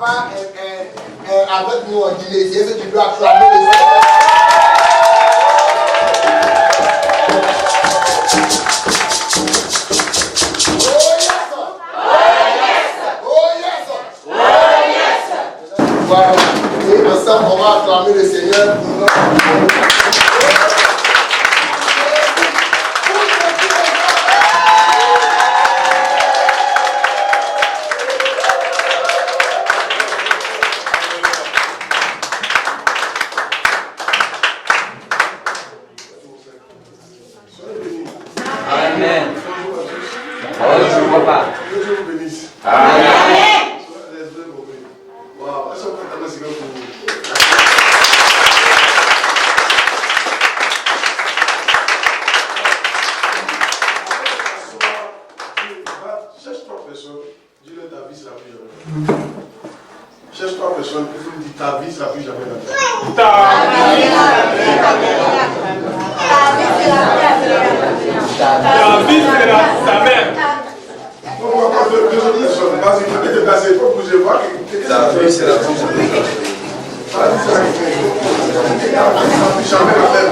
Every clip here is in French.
pas avec nous en Guinée. Est-ce que tu peux acclamer le Seigneur? Voilà. Et ensemble, on va acclamer le Seigneur pour nous. Amen. Bonjour, papa. Que Dieu vous bénisse. Amen. Wow, est-ce qu'on peut attendre un second pour vous? Cherche trois personnes, dis-leur ta vie sera plus jamais. Cherche trois personnes, et vous dites ta vie sera plus jamais la vie. Ta vie sera ta mère. Donc, on va prendre deux autres personnes. Vas-y, vous pouvez te placer, il faut bouger, voir. Ta vie sera plus jamais la vie. Ta vie sera plus jamais la même.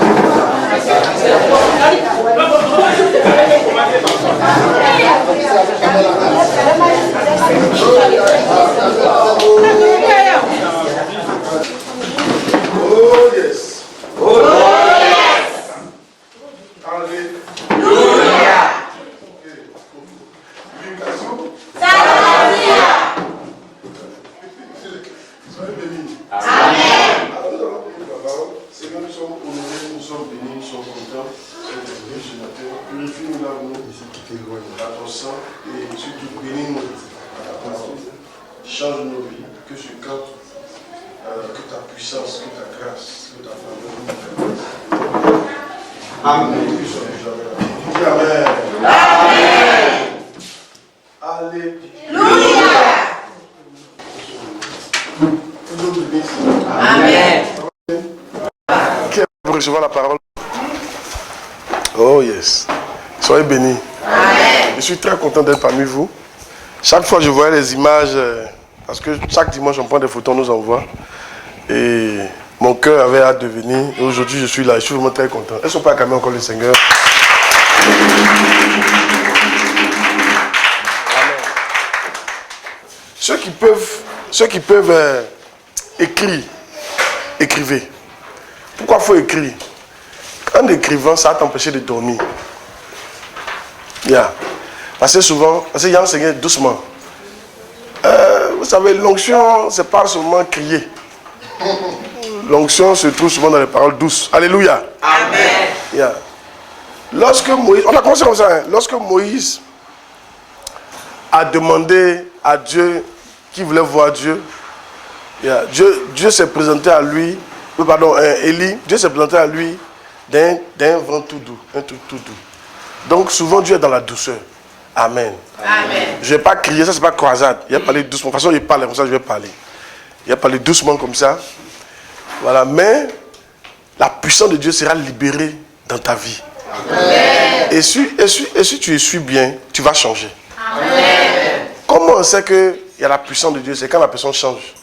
Oh yes. Oh yes. Alléluia. Soyez bénis. Amen. Alors nous allons prier la parole. Seigneur, nous sommes honorés, nous sommes bénis, nous sommes contents. Purifie-nous là, nous, à ton sang, et surtout bénis-nous à ta parole. Change nos vies, que ce camp, que ta puissance, que ta grâce, que ta faveur nous permette. Amen. Que soit plus jamais là. Dis Amen. Amen. Alléluia. Que Dieu vous bénisse. Amen. Qui est pour recevoir la parole? Oh yes. Soyez bénis. Amen. Je suis très content d'être parmi vous. Chaque fois je voyais les images, parce que chaque dimanche on prend des photos, on nous envoie. Et mon cœur avait hâte de venir. Et aujourd'hui je suis là, je suis vraiment très content. Est-ce qu'on peut acclamer encore le Seigneur? Amen. Ceux qui peuvent écrire, écrivez. Pourquoi il faut écrire? En écrivant, ça va t'empêcher de dormir. Yeah. Parce que souvent, il y a enseigné doucement. Vous savez, l'onction, c'est pas seulement crier. L'onction se trouve souvent dans les paroles douces. Alléluia. Amen. Yeah. Lorsque Moïse, on a commencé comme ça, hein? Lorsque Moïse a demandé à Dieu qu'il voulait voir Dieu, yeah, Dieu s'est présenté à lui, Élie, Dieu s'est présenté à lui d'un vent tout doux, un truc tout doux. Donc souvent Dieu est dans la douceur. Amen. Amen. Je ne vais pas crier, ça c'est pas croisade. Il a parlé doucement. De toute façon, il parle comme ça, je vais parler. Il a parlé doucement comme ça. Voilà, mais la puissance de Dieu sera libérée dans ta vie. Amen. Et si tu essuies bien, tu vas changer. Amen. Comment on sait qu'il y a la puissance de Dieu? C'est quand la personne change.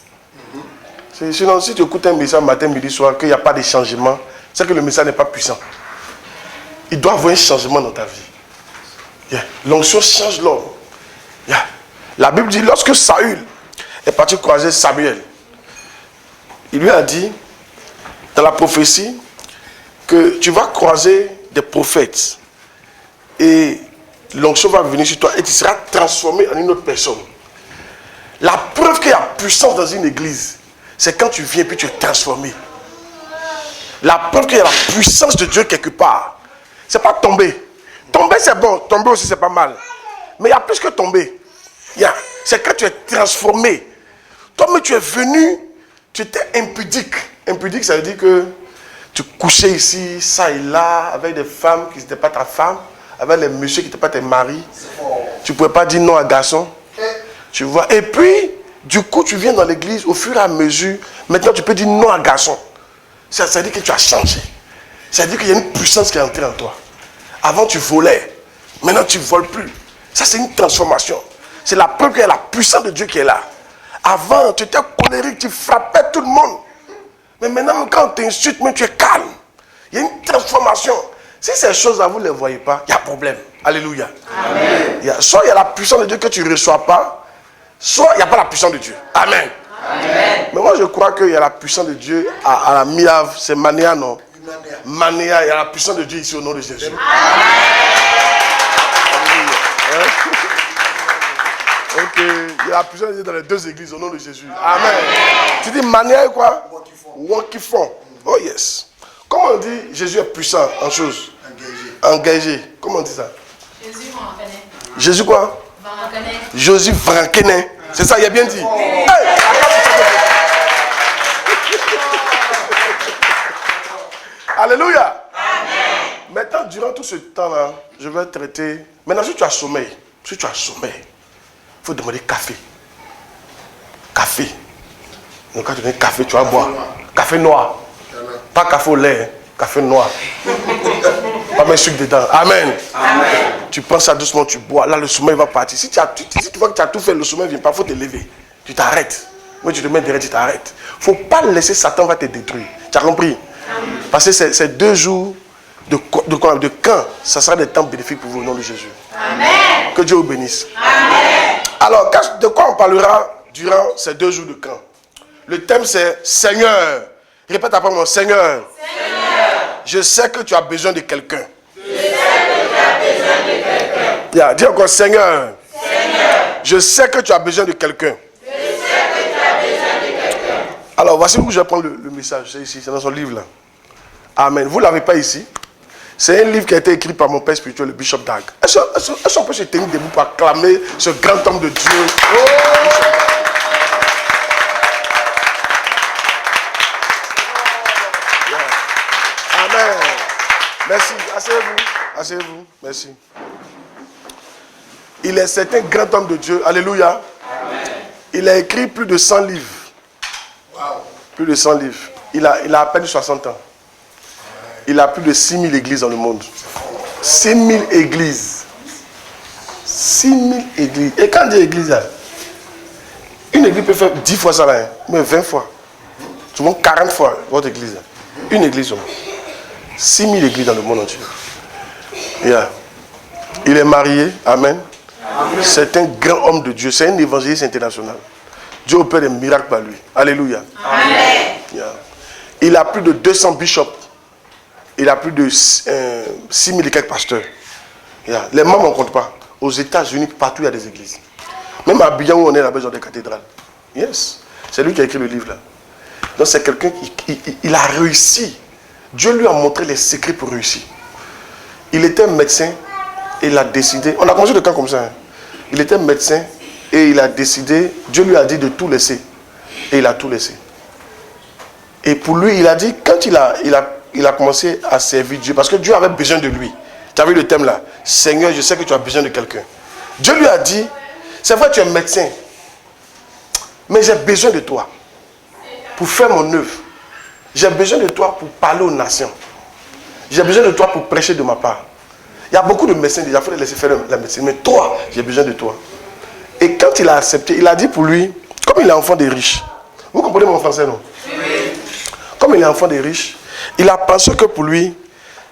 Sinon, si tu écoutes un message matin, midi, soir, qu'il n'y a pas de changement, c'est que le message n'est pas puissant. Il doit y avoir un changement dans ta vie. Yeah. L'onction change l'homme. Yeah. La Bible dit, lorsque Saül est parti croiser Samuel, il lui a dit, dans la prophétie, que tu vas croiser des prophètes et l'onction va venir sur toi et tu seras transformé en une autre personne. La preuve qu'il y a puissance dans une église, c'est quand tu viens puis tu es transformé. La preuve qu'il y a la puissance de Dieu quelque part, c'est pas tomber. Tomber c'est bon, tomber aussi c'est pas mal. Mais il y a plus que tomber. C'est quand tu es transformé. Toi-même tu es venu, tu étais impudique. Impudique ça veut dire que tu couchais ici, ça et là, avec des femmes qui n'étaient pas ta femme, avec les messieurs qui n'étaient pas tes maris. Tu ne pouvais pas dire non à garçon. Tu vois. Et puis, du coup, tu viens dans l'église, au fur et à mesure, maintenant tu peux dire non à garçon. Ça veut dire que tu as changé. Ça veut dire qu'il y a une puissance qui est entrée en toi. Avant, tu volais. Maintenant, tu ne voles plus. Ça, c'est une transformation. C'est la preuve qu'il y a la puissance de Dieu qui est là. Avant, tu étais colérique, tu frappais tout le monde. Mais maintenant, quand on t'insulte, même tu es calme. Il y a une transformation. Si ces choses-là, vous ne les voyez pas, il y a problème. Alléluia. Amen. Soit il y a la puissance de Dieu que tu ne reçois pas, soit il n'y a pas la puissance de Dieu. Amen. Amen. Mais moi, je crois qu'il y a la puissance de Dieu à la Miave. C'est Mania, non? Mania, il y a la puissance de Dieu ici au nom de Jésus. Amen. Hein? Ok, il y a la puissance de Dieu dans les deux églises au nom de Jésus. Amen. Tu dis Mania et quoi? Wokifon. Oh yes. Comment on dit Jésus est puissant en choses? Engagé. Comment on dit ça? Jésus Vrankene. Jésus quoi? Vrankene. Jésus Vrankene. C'est ça, il a bien dit. Hey! Alléluia. Amen. Maintenant, durant tout ce temps-là, je vais traiter. Maintenant, si tu as sommeil, il faut demander café. Café. Donc, quand tu donnes café, tu vas boire. Café noir. Pas café au lait, café noir. Pas mettre sucre dedans. Amen. Amen. Tu prends ça doucement, tu bois. Là, le sommeil va partir. Si tu vois que tu as tout fait, le sommeil ne vient pas, il faut te lever. Tu t'arrêtes. Moi, tu te mets derrière, tu t'arrêtes. Il ne faut pas laisser Satan va te détruire. Tu as compris? Amen. Parce que c'est 2 jours de camp. Ça sera des temps bénéfiques pour vous au nom de Jésus. Amen. Que Dieu vous bénisse. Amen. Alors, de quoi on parlera durant ces 2 jours de camp? Le thème c'est Seigneur. Répète après moi, Seigneur. Je sais que tu as besoin de quelqu'un. Dis encore, Seigneur. Je sais que tu as besoin de quelqu'un. Alors, voici où je vais prendre le message. C'est ici, c'est dans son livre là. Amen. Vous ne l'avez pas ici. C'est un livre qui a été écrit par mon père spirituel, le Bishop Dag. Est-ce qu'on peut se tenir debout pour acclamer ce grand homme de Dieu? Amen. Merci. Asseyez-vous. Asseyez-vous. Merci. C'est un grand homme de Dieu. Alléluia. Amen. Il a écrit plus de 100 livres. Wow. Plus de 100 livres. Il a à peine 60 ans. Il a plus de 6000 églises dans le monde. 6000 églises. 6000 églises. Et quand on dit église, là, une église peut faire 10 fois ça, là, hein, mais 20 fois. Souvent 40 fois votre église. Là. Une église seulement. 6000 églises dans le monde entier. Yeah. Il est marié. Amen. Amen. C'est un grand homme de Dieu. C'est un évangéliste international. Dieu opère des miracles par lui. Alléluia. Amen. Yeah. Il a plus de 200 bishops. Il a plus de 6000 et quelques pasteurs. Yeah. Les membres, on ne compte pas. Aux États-Unis, partout, il y a des églises. Même à Abidjan, où on est là-bas, ils ont des cathédrales. Yes. C'est lui qui a écrit le livre là. Donc c'est quelqu'un qui a réussi. Dieu lui a montré les secrets pour réussir. Il était médecin et il a décidé. On a commencé le camp comme ça. Hein. Il était médecin et il a décidé. Dieu lui a dit de tout laisser. Et il a tout laissé. Et pour lui, il a dit, quand il a commencé à servir Dieu, parce que Dieu avait besoin de lui. Tu as vu le thème là? Seigneur, je sais que tu as besoin de quelqu'un. Dieu lui a dit, c'est vrai, tu es médecin, mais j'ai besoin de toi pour faire mon œuvre. J'ai besoin de toi pour parler aux nations. J'ai besoin de toi pour prêcher de ma part. Il y a beaucoup de médecins déjà, il faut les laisser faire la médecine. Mais toi, j'ai besoin de toi. Et quand il a accepté, il a dit pour lui, comme il est enfant des riches. Vous comprenez mon français, non? Oui. Comme il est enfant des riches, il a pensé que pour lui,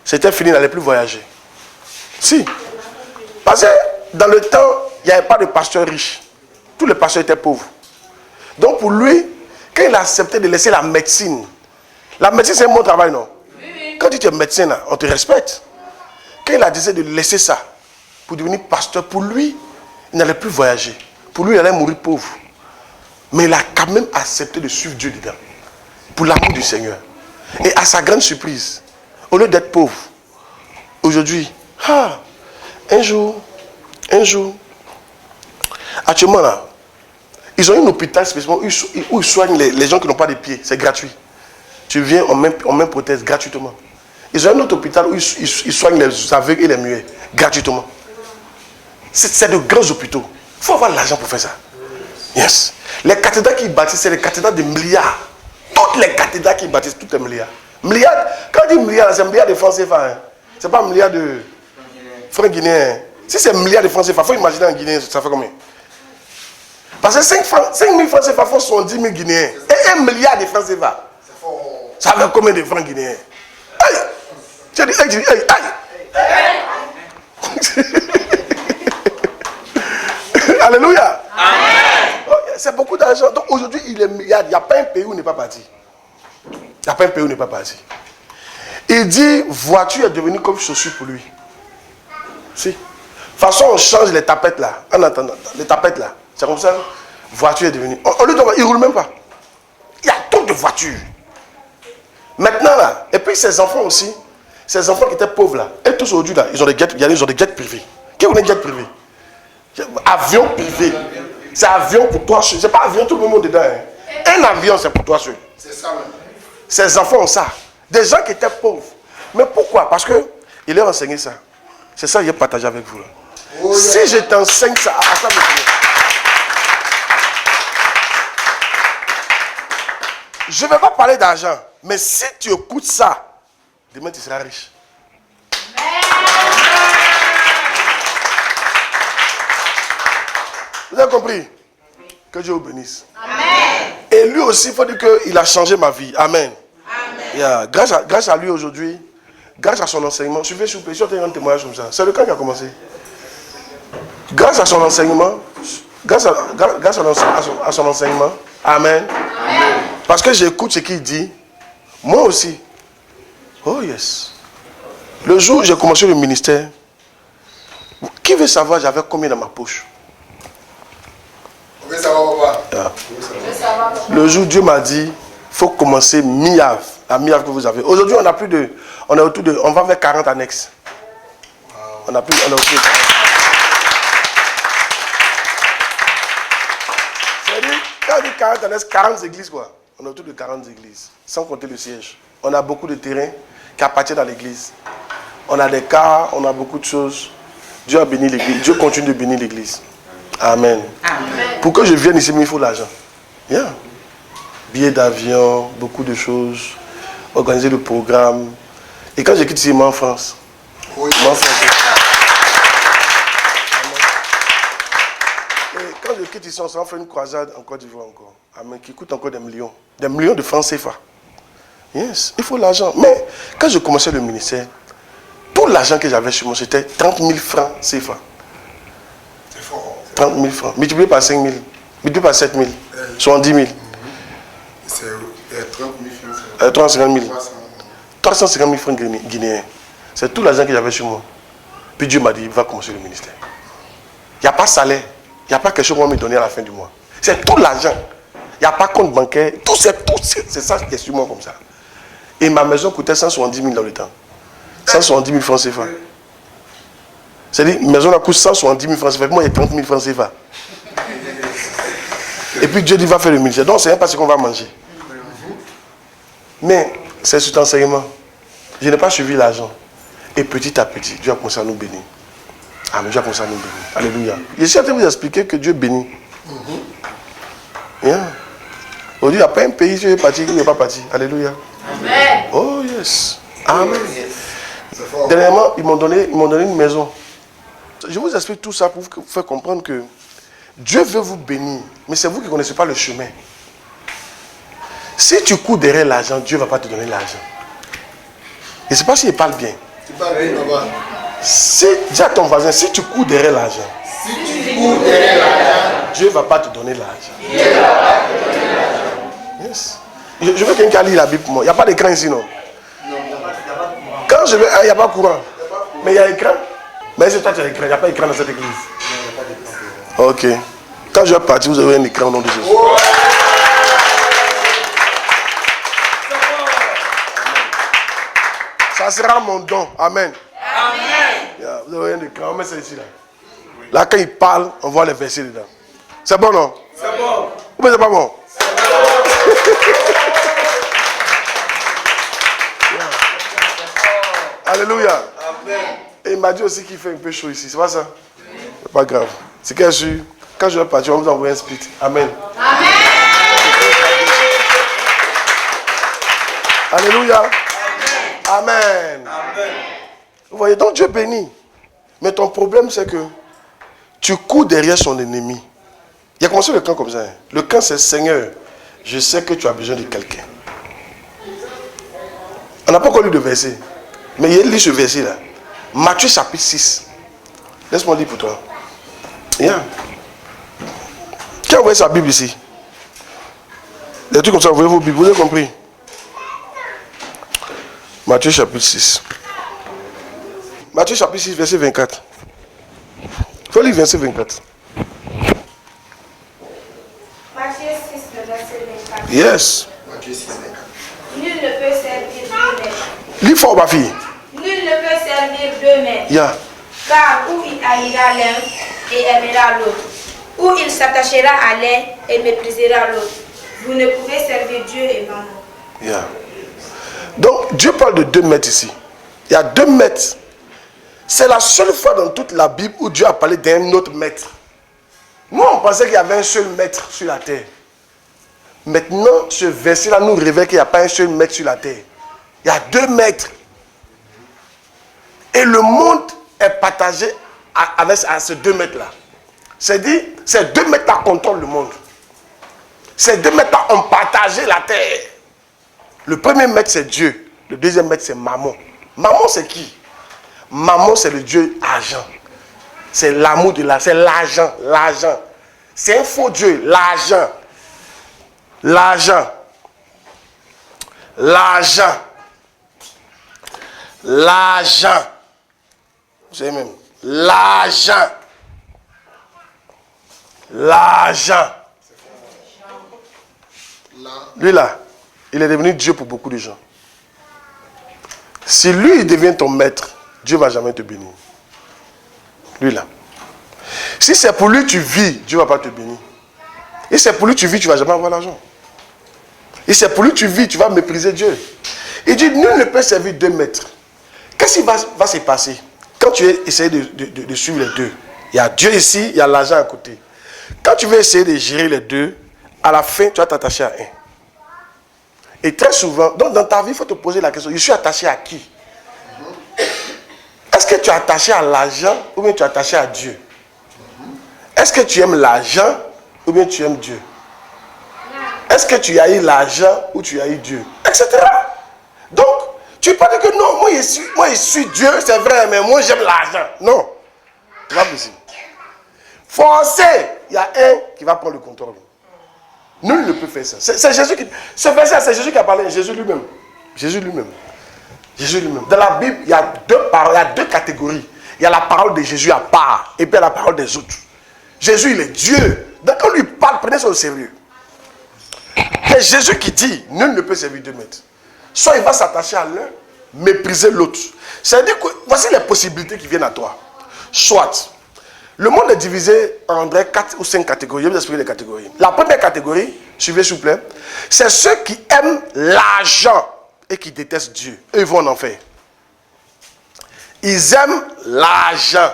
c'était fini, il n'allait plus voyager. Si. Parce que dans le temps, il n'y avait pas de pasteurs riches. Tous les pasteurs étaient pauvres. Donc pour lui, quand il a accepté de laisser la médecine, c'est un bon travail, non? Oui. Quand tu es médecin, là, on te respecte. Quand il a décidé de laisser ça pour devenir pasteur, pour lui, il n'allait plus voyager. Pour lui, il allait mourir pauvre. Mais il a quand même accepté de suivre Dieu dedans. Pour l'amour du Seigneur. Et à sa grande surprise, au lieu d'être pauvre, aujourd'hui, un jour, actuellement là, ils ont un hôpital spécialement où ils soignent les gens qui n'ont pas de pieds. C'est gratuit. Tu viens, on met prothèse gratuitement. Ils ont un autre hôpital où ils soignent les aveugles et les muets gratuitement. C'est de grands hôpitaux. Il faut avoir l'argent pour faire ça. Yes. Les cathédrales qu'ils bâtissent, c'est les cathédrales de milliards. Toutes les cathédrales qu'ils bâtissent, toutes les milliards. Milliards, quand on dit milliards, c'est milliards de francs CFA. Hein. Ce n'est pas milliards de francs guinéens. Si c'est milliards de francs CFA, il faut imaginer en Guinée, ça fait combien? Parce que 5 000 francs CFA font 70 000 Guinéens. Et 1 milliard de francs CFA. Ça fait combien de francs guinéens? Aïe! Tu as dit aïe, aïe, aïe! Alléluia! Amen. Oh, c'est beaucoup d'argent. Donc aujourd'hui, il n'y a pas un pays où il n'est pas parti. Il n'y a pas un pays où il n'est pas parti. Il dit, voiture est devenue comme chaussure pour lui. Si. De toute façon, on change les tapettes là. En attendant, les tapettes là. C'est comme ça. Voiture est devenue. Au lieu de, il ne roule même pas. Il y a trop de voitures. Maintenant là, et puis ses enfants aussi, ces enfants qui étaient pauvres là, et tous aujourd'hui là, ils ont des jets privés. Qui ont des jets privés? Avion privé. C'est avion pour toi seul. C'est pas avion tout le monde dedans. Hein. Un avion c'est pour toi seul. C'est ça même. Ces enfants ont ça. Des gens qui étaient pauvres. Mais pourquoi? Parce que il leur a enseigné ça. C'est ça que j'ai partagé avec vous là. Oh, si je t'enseigne ça, à ça me connaît. Je ne vais pas parler d'argent. Mais si tu écoutes ça, demain tu seras riche. Vous avez compris? Que Dieu vous bénisse. Amen. Et lui aussi, il faut dire qu'il a changé ma vie. Amen. Amen. Yeah. Grâce à lui aujourd'hui, grâce à son enseignement, je vais s'il vous plaît, je vais un témoignage comme ça. C'est le camp qui a commencé. Grâce à son enseignement, grâce à son enseignement, Amen. Amen. Parce que j'écoute ce qu'il dit, moi aussi. Oh yes. Le jour où j'ai commencé le ministère, qui veut savoir j'avais combien dans ma poche? On veut savoir, papa. Yeah. Le jour où Dieu m'a dit, il faut commencer mi-ave, la mi-ave que vous avez. Aujourd'hui, on a plus de, on est autour de, on va vers 40 annexes. On est autour de 40. C'est-à-dire, quand on dit 40 annexes, 40 églises quoi. On est autour de 40 églises, sans compter le siège. On a beaucoup de terrains qui appartiennent à l'église. On a des cars, on a beaucoup de choses. Dieu a béni l'église. Dieu continue de bénir l'église. Amen. Amen. Pour que je vienne ici, il faut l'argent. Yeah. Billets d'avion, beaucoup de choses. Organiser le programme. Et quand je quitte ici, je m'en en France. Oui. Et quand je quitte ici, on s'en fait une croisade en Côte d'Ivoire encore. Amen. Qui coûte encore des millions. Des millions de francs CFA. Yes, il faut l'argent. Mais quand je commençais le ministère, tout l'argent que j'avais chez moi, c'était 30 000 francs CFA. C'est fort. 30 000 francs. Multiplié par 5 000. Multiplié par 7 000. 70 000. C'est 30 000 francs. 350 000. 350 000 francs guinéens. C'est tout l'argent que j'avais chez moi. Puis Dieu m'a dit, va commencer le ministère. Il n'y a pas de salaire. Il n'y a pas quelque chose qu'on va me donner à la fin du mois. C'est tout l'argent. Il n'y a pas de compte bancaire. Tout c'est ça qui est sur moi comme ça. Et ma maison coûtait 170 000 dans le temps. 170 000 francs CFA. C'est-à-dire, ma maison coûte 170 000 francs CFA. Moi, il y a 30 000 francs CFA. Et puis Dieu dit, va faire le ministère. Donc, c'est même pas ce qu'on va manger. Mais, c'est cet enseignement. Je n'ai pas suivi l'argent. Et petit à petit, Dieu a commencé à nous bénir. Amen. Dieu a commencé à nous bénir. Alléluia. Je suis en train de vous expliquer que Dieu bénit. Yeah. Aujourd'hui, il n'y a pas un pays qui est parti, qui n'est pas parti. Alléluia. Amen. Oh yes. Amen. Dernièrement, ils m'ont donné une maison. Je vous explique tout ça pour vous faire comprendre que Dieu veut vous bénir, mais c'est vous qui ne connaissez pas le chemin. Si tu cours derrière l'argent, Dieu ne va pas te donner l'argent. Je ne sais pas s'il parle bien. Tu parles bien, papa. Dis à ton voisin, si tu cours derrière l'argent, Dieu ne va pas te donner l'argent. Yes. Je veux quelqu'un qui lit la Bible pour moi. Il n'y a pas d'écran ici, non? Quand je vais, il n'y a pas de courant. Mais il y a écran. Mais c'est toi qui as l'écran. Il n'y a pas d'écran dans cette église. Ok. Quand je vais partir, vous avez un écran au nom de Jésus. Ça sera mon don. Amen. Amen. Yeah, vous avez un écran. On met ça ici là. Là, quand il parle, on voit les versets dedans. C'est bon, non? C'est bon. Ou bien c'est pas bon? C'est bon. Alléluia. Amen. Et il m'a dit aussi qu'il fait un peu chaud ici. C'est pas ça? C'est pas grave. C'est que quand je vais partir, on va vous envoyer un split. Amen. Amen. Alléluia. Amen. Amen. Vous voyez, donc Dieu bénit. Mais ton problème, c'est que tu cours derrière son ennemi. Il a commencé le camp comme ça. Hein. Le camp, c'est Seigneur, je sais que tu as besoin de quelqu'un. On n'a pas encore lu de verset. Mais il lit ce verset-là. Matthieu chapitre 6. Laisse-moi lire pour toi. Yeah. Qui a ouvert sa Bible ici? Des trucs comme ça, ouvrez vos Bibles, vous avez compris? Matthieu chapitre 6. Matthieu chapitre 6, verset 24. Il faut lire verset 24. Matthieu 6, le verset 24. Yes. Matthieu 6, 24. Nul ne peut servir deux maîtres. Lis fort, ma fille. Nul ne peut servir deux maîtres. Yeah. Car ou il haïra l'un et aimera l'autre, ou il s'attachera à l'un et méprisera l'autre. Vous ne pouvez servir Dieu et maman. Yeah. Donc, Dieu parle de 2 maîtres ici. Il y a 2 maîtres. C'est la seule fois dans toute la Bible où Dieu a parlé d'un autre maître. Nous, on pensait qu'il y avait un seul maître sur la terre. Maintenant, ce verset-là nous révèle qu'il n'y a pas un seul maître sur la terre. Il y a 2 maîtres. Et le monde est partagé avec ces 2 maîtres-là. C'est-à-dire, ces 2 maîtres-là contrôlent le monde. Ces 2 maîtres-là ont partagé la terre. Le premier maître, c'est Dieu. Le deuxième maître, c'est Mammon. Mammon, c'est qui? Mammon, c'est le Dieu argent. C'est l'amour de l'argent. C'est l'argent. L'argent. C'est un faux Dieu. L'argent. L'argent. L'argent. L'argent. Vous savez même. L'argent. L'argent. Lui là, il est devenu Dieu pour beaucoup de gens. Si lui il devient ton maître, Dieu ne va jamais te bénir. Lui là. Si c'est pour lui tu vis, Dieu ne va pas te bénir. Et c'est pour lui tu vis, tu ne vas jamais avoir l'argent. Et c'est pour lui tu vis, tu vas mépriser Dieu. Il dit, nul ne peut servir 2 maîtres. Qu'est-ce qui va se passer quand tu essaies de suivre les 2? Il y a Dieu ici, il y a l'argent à côté. Quand tu veux essayer de gérer les 2, à la fin, tu vas t'attacher à un. Et très souvent, donc dans ta vie, il faut te poser la question, je suis attaché à qui? Est-ce que tu es attaché à l'argent ou bien tu es attaché à Dieu? Est-ce que tu aimes l'argent ou bien tu aimes Dieu? Est-ce que tu haïs l'argent ou tu haïs Dieu? Etc. Donc, tu ne peux pas dire que non, moi je suis Dieu, c'est vrai, mais moi j'aime l'argent. Non, c'est pas possible. Forcé, il y a un qui va prendre le contrôle. Nul ne peut faire ça. C'est Jésus qui... Ce verset, c'est Jésus qui a parlé. Jésus lui-même. Jésus lui-même. Jésus lui-même. Dans la Bible, il y a 2 paroles, il y a 2 catégories. Il y a la parole de Jésus à part, et puis il y a la parole des autres. Jésus, il est Dieu. Donc quand on lui parle, prenez ça au sérieux. C'est Jésus qui dit, nul ne peut servir 2 maîtres. Soit il va s'attacher à l'un, mépriser l'autre. C'est-à-dire que voici les possibilités qui viennent à toi. Soit, le monde est divisé en 4 ou 5 catégories. Je vais vous expliquer les catégories. La première catégorie, suivez s'il vous plaît, c'est ceux qui aiment l'argent et qui détestent Dieu. Eux, ils vont en enfer. Ils aiment l'argent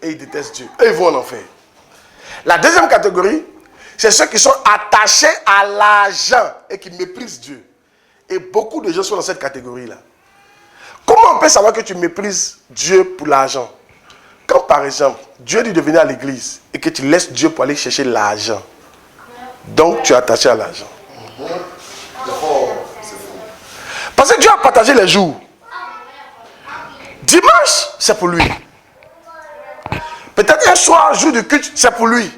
et ils détestent Dieu. Eux, ils vont en enfer. La deuxième catégorie, c'est ceux qui sont attachés à l'argent et qui méprisent Dieu. Et beaucoup de gens sont dans cette catégorie-là. Comment on peut savoir que tu méprises Dieu pour l'argent? Quand par exemple, Dieu dit de venir à l'église et que tu laisses Dieu pour aller chercher l'argent, donc tu es attaché à l'argent. Parce que Dieu a partagé les jours. Dimanche, c'est pour lui. Peut-être un soir, jour de culte, c'est pour lui.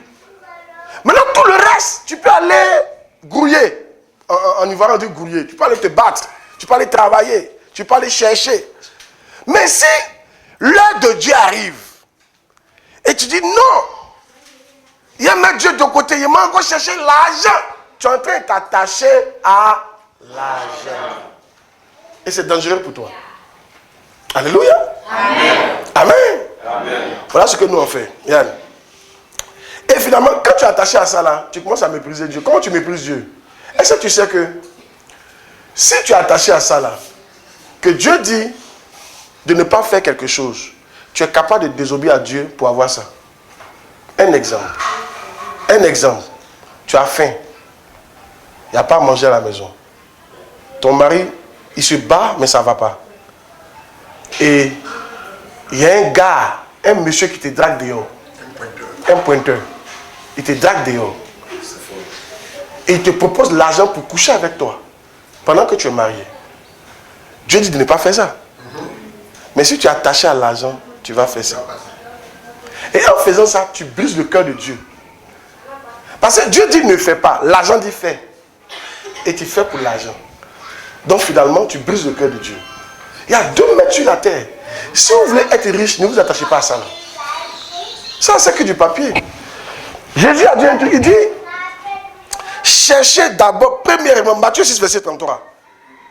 Maintenant, tout le reste, tu peux aller grouiller. En Ivoire, on dit grouiller. Tu peux aller te battre. Tu peux aller travailler. Tu peux aller chercher. Mais si l'heure de Dieu arrive, et tu dis non, il y a mettre Dieu de côté, il m'a encore cherché l'argent. Tu es en train de t'attacher à l'argent. Et c'est dangereux pour toi. Alléluia. Amen. Amen. Amen. Voilà ce que nous on fait. Yann. Et finalement, quand tu es attaché à ça là, tu commences à mépriser Dieu. Comment tu méprises Dieu? Est-ce que tu sais que si tu es attaché à ça là, que Dieu dit de ne pas faire quelque chose, tu es capable de désobéir à Dieu pour avoir ça. Un exemple. Un exemple. Tu as faim. Il n'y a pas à manger à la maison. Ton mari, il se bat, mais ça ne va pas. Et il y a un gars, un monsieur qui te drague dehors. Un pointeur. Il te drague dehors. Et il te propose l'argent pour coucher avec toi. Pendant que tu es marié. Dieu dit de ne pas faire ça. Mais si tu es attaché à l'argent, tu vas faire ça. Et en faisant ça, tu brises le cœur de Dieu. Parce que Dieu dit ne fais pas. L'argent dit fais. Et tu fais pour l'argent. Donc finalement, tu brises le cœur de Dieu. Il y a 2 mètres sur la terre. Si vous voulez être riche, ne vous attachez pas à ça. Là. Ça, c'est que du papier. Jésus a dit un truc, il dit, cherchez d'abord, premièrement, Matthieu 6, verset 33.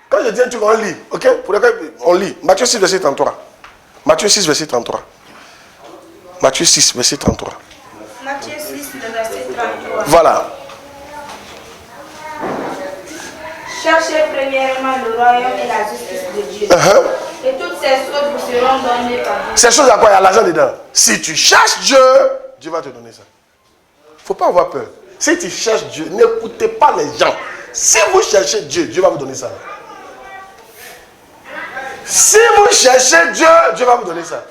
Quand je dis un truc, on lit, ok? Pour lequel on lit. Matthieu 6, verset 33. Matthieu 6, verset 33. Matthieu 6, verset 33. Matthieu 6, le verset 33. Voilà. Cherchez premièrement le royaume et la justice de Dieu. Et toutes ces choses vous seront données par Dieu. Ces choses à quoi il y a l'argent dedans. Si tu cherches Dieu, Dieu va te donner ça. Il ne faut pas avoir peur. Si tu cherches Dieu, n'écoutez pas les gens. Si vous cherchez Dieu, Dieu va vous donner ça. Si vous cherchez Dieu, Dieu va vous donner ça.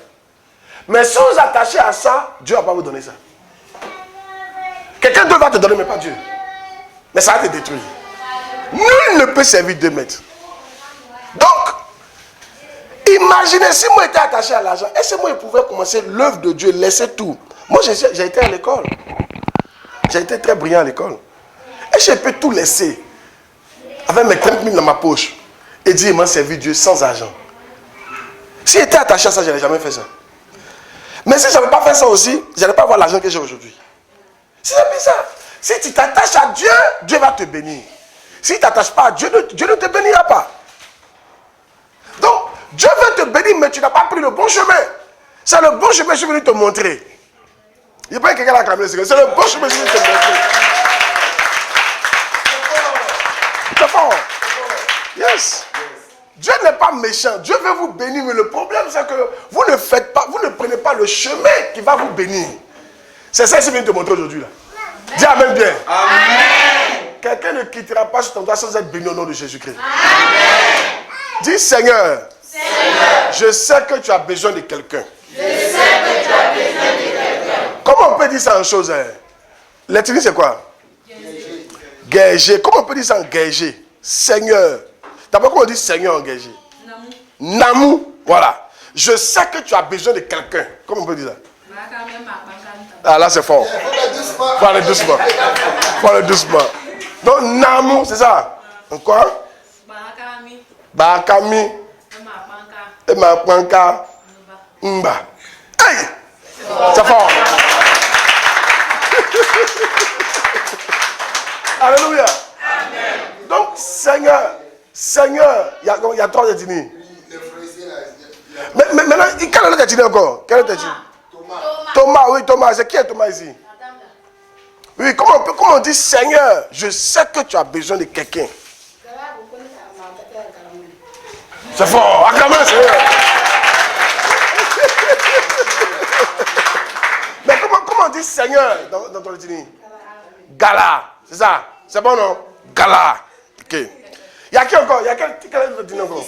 Mais si vous attachez à ça, Dieu ne va pas vous donner ça. Quelqu'un d'autre va te donner, mais pas Dieu. Mais ça va te détruire. Nul ne peut servir 2 maîtres. Donc, imaginez si moi j'étais attaché à l'argent, est-ce que moi je pouvais commencer l'œuvre de Dieu, laisser tout? Moi j'ai été à l'école. J'ai été très brillant à l'école. Et je peux tout laisser avec mes 30 000 dans ma poche et dire, il m'a servi Dieu sans argent. Si j'étais attaché à ça, je n'allais jamais fait ça. Mais si je n'avais pas fait ça aussi, je n'allais pas avoir l'argent que j'ai aujourd'hui. C'est bizarre. Si tu t'attaches à Dieu, Dieu va te bénir. Si tu ne t'attaches pas à Dieu, Dieu ne te bénira pas. Donc, Dieu veut te bénir, mais tu n'as pas pris le bon chemin. C'est le bon chemin que je suis venu te montrer. Il n'y a pas quelqu'un qui a acclamé le Seigneur. C'est le bon chemin que je suis venu te montrer. C'est fort. Yes. Dieu n'est pas méchant. Dieu veut vous bénir, mais le problème c'est que vous ne faites pas, vous ne prenez pas le chemin qui va vous bénir. C'est ça que je suis venu te montrer aujourd'hui là. Dis amen bien. Amen. Quelqu'un ne quittera pas cet endroit sans être béni au nom de Jésus-Christ. Amen. Dis Seigneur, je sais que tu as besoin de quelqu'un. Je sais que tu as besoin de quelqu'un. Comment on peut dire ça en chose? L'éternel c'est quoi? Guéger. Comment on peut dire ça en guéger? Seigneur. D'abord, comment on dit Seigneur en guéger? Namou. Voilà. Je sais que tu as besoin de quelqu'un. Comment on peut dire ça? Ah là c'est fort. Faut aller doucement. Faut aller doucement. Donc Namou, c'est ça. Encore? Bakami. Ema Panka. Mba. Hey! C'est fort. Alléluia. Amen. Donc Seigneur, il y a 3 ethnies. Mais maintenant, quel autre ethnie encore? Quel autre ethnie? Thomas, oui, Thomas. C'est qui est Thomas ici? Oui, comment on dit Seigneur, je sais que tu as besoin de quelqu'un. C'est fort, acclamez le Seigneur. Mais comment on dit Seigneur dans ton ethnie? Gala, c'est ça? C'est bon, non? Gala. Ok. Il y a qui encore? Il y a quel ethnie encore?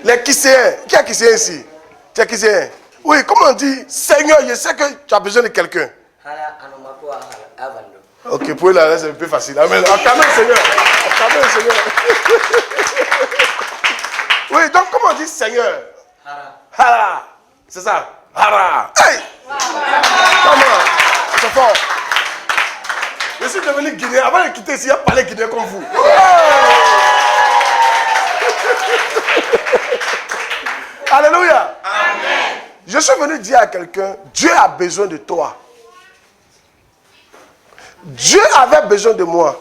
Les Kisséens. Qui est Kisséen ici? Tu es Kisséen? Oui, comment on dit Seigneur, je sais que tu as besoin de quelqu'un. Ok, pour la c'est un peu facile. Amen. Acclamez le Seigneur. Acclamez le Seigneur. Oui, donc comment on dit Seigneur? Hara. C'est ça? Hara. Hey! Comment? C'est fort. Je suis devenu Guinéen. Avant de quitter ici, il a parlé Guinéen comme vous. Alléluia. Amen. Je suis venu dire à quelqu'un, Dieu a besoin de toi. Dieu avait besoin de moi.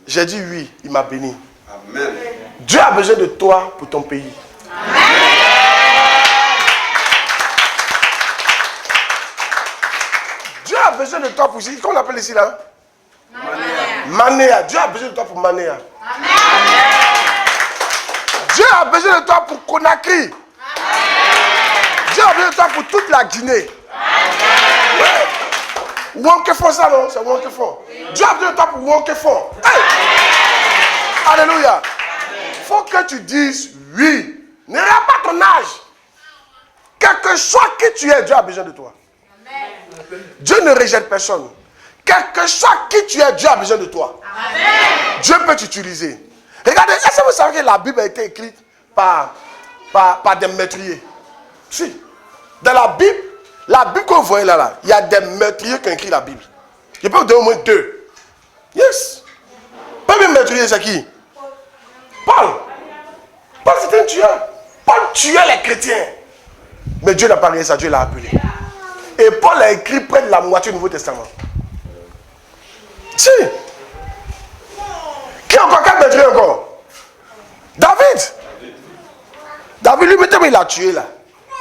J'ai dit oui, il m'a béni. Amen. Dieu a besoin de toi pour ton pays. Amen. Dieu a besoin de toi pour ici. Comment on appelle ici là? Manéa. Dieu a besoin de toi pour Manéa. Amen. Dieu a besoin de toi pour Conakry. Amen. Dieu a besoin de toi pour toute la Guinée. Ouais. Wonkefon ça non? C'est Wonkefon. Dieu a besoin de toi pour Wonkefon. Hey. Alléluia. Il faut que tu dises oui. Ne regarde pas ton âge. Quel que soit qui tu es, Dieu a besoin de toi. Amen. Dieu ne rejette personne. Quel que soit qui tu es, Dieu a besoin de toi. Amen. Dieu peut t'utiliser. Regardez, est-ce que vous savez que la Bible a été écrite par des meurtriers? Si. Dans la Bible que vous voyez là, il y a des meurtriers qui ont écrit la Bible. Je peux vous donner au moins 2. Yes. Premier meurtrier, c'est qui? Paul. Paul, c'était un tueur. Paul tuait les chrétiens. Mais Dieu n'a pas rien ça, Dieu l'a appelé. Et Paul a écrit près de la moitié du Nouveau Testament. Si. Qui encore? Quel meurtrier encore? David. David, lui, maintenant, il a tué là.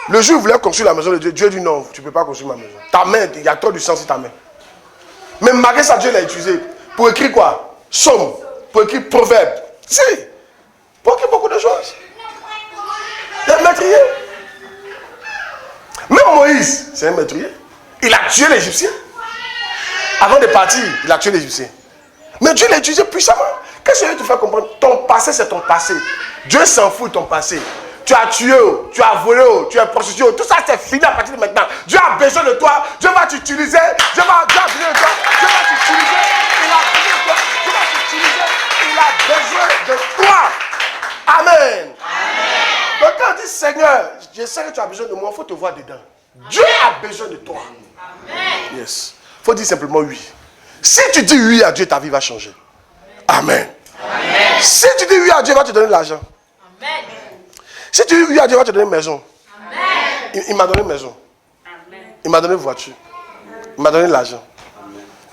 Le jour où il voulait construire la maison de Dieu, Dieu dit non, tu ne peux pas construire ma maison. Ta main, il y a trop du sang sur ta main. Mais malgré ça, Dieu l'a utilisé pour écrire quoi? Somme, pour écrire proverbe. Si. Pour écrire beaucoup de choses. Un meurtrier. Même Moïse, c'est un meurtrier. Il a tué l'Égyptien. Avant de partir, il a tué l'Égyptien. Mais Dieu l'a utilisé puissamment. Qu'est-ce que je veux te faire comprendre? Ton passé, c'est ton passé. Dieu s'en fout de ton passé. Tu as tué, tu as volé, tu es prostitué. Tout ça, c'est fini à partir de maintenant. Dieu a besoin de toi. Dieu va t'utiliser. Dieu a besoin de toi. Dieu va t'utiliser. Il a besoin de toi. Dieu va t'utiliser. Il a besoin de toi. Amen. Donc quand on dit Seigneur, je sais que tu as besoin de moi, il faut te voir dedans. Dieu a besoin de toi. Amen. Yes. Il faut dire simplement oui. Si tu dis oui à Dieu, ta vie va changer. Amen. Amen. Si tu dis oui à Dieu, il va te donner de l'argent. Amen. Si tu dis oui à Dieu, il va te donner une maison. Amen. Il m'a donné une maison. Il m'a donné une voiture. Il m'a donné de l'argent.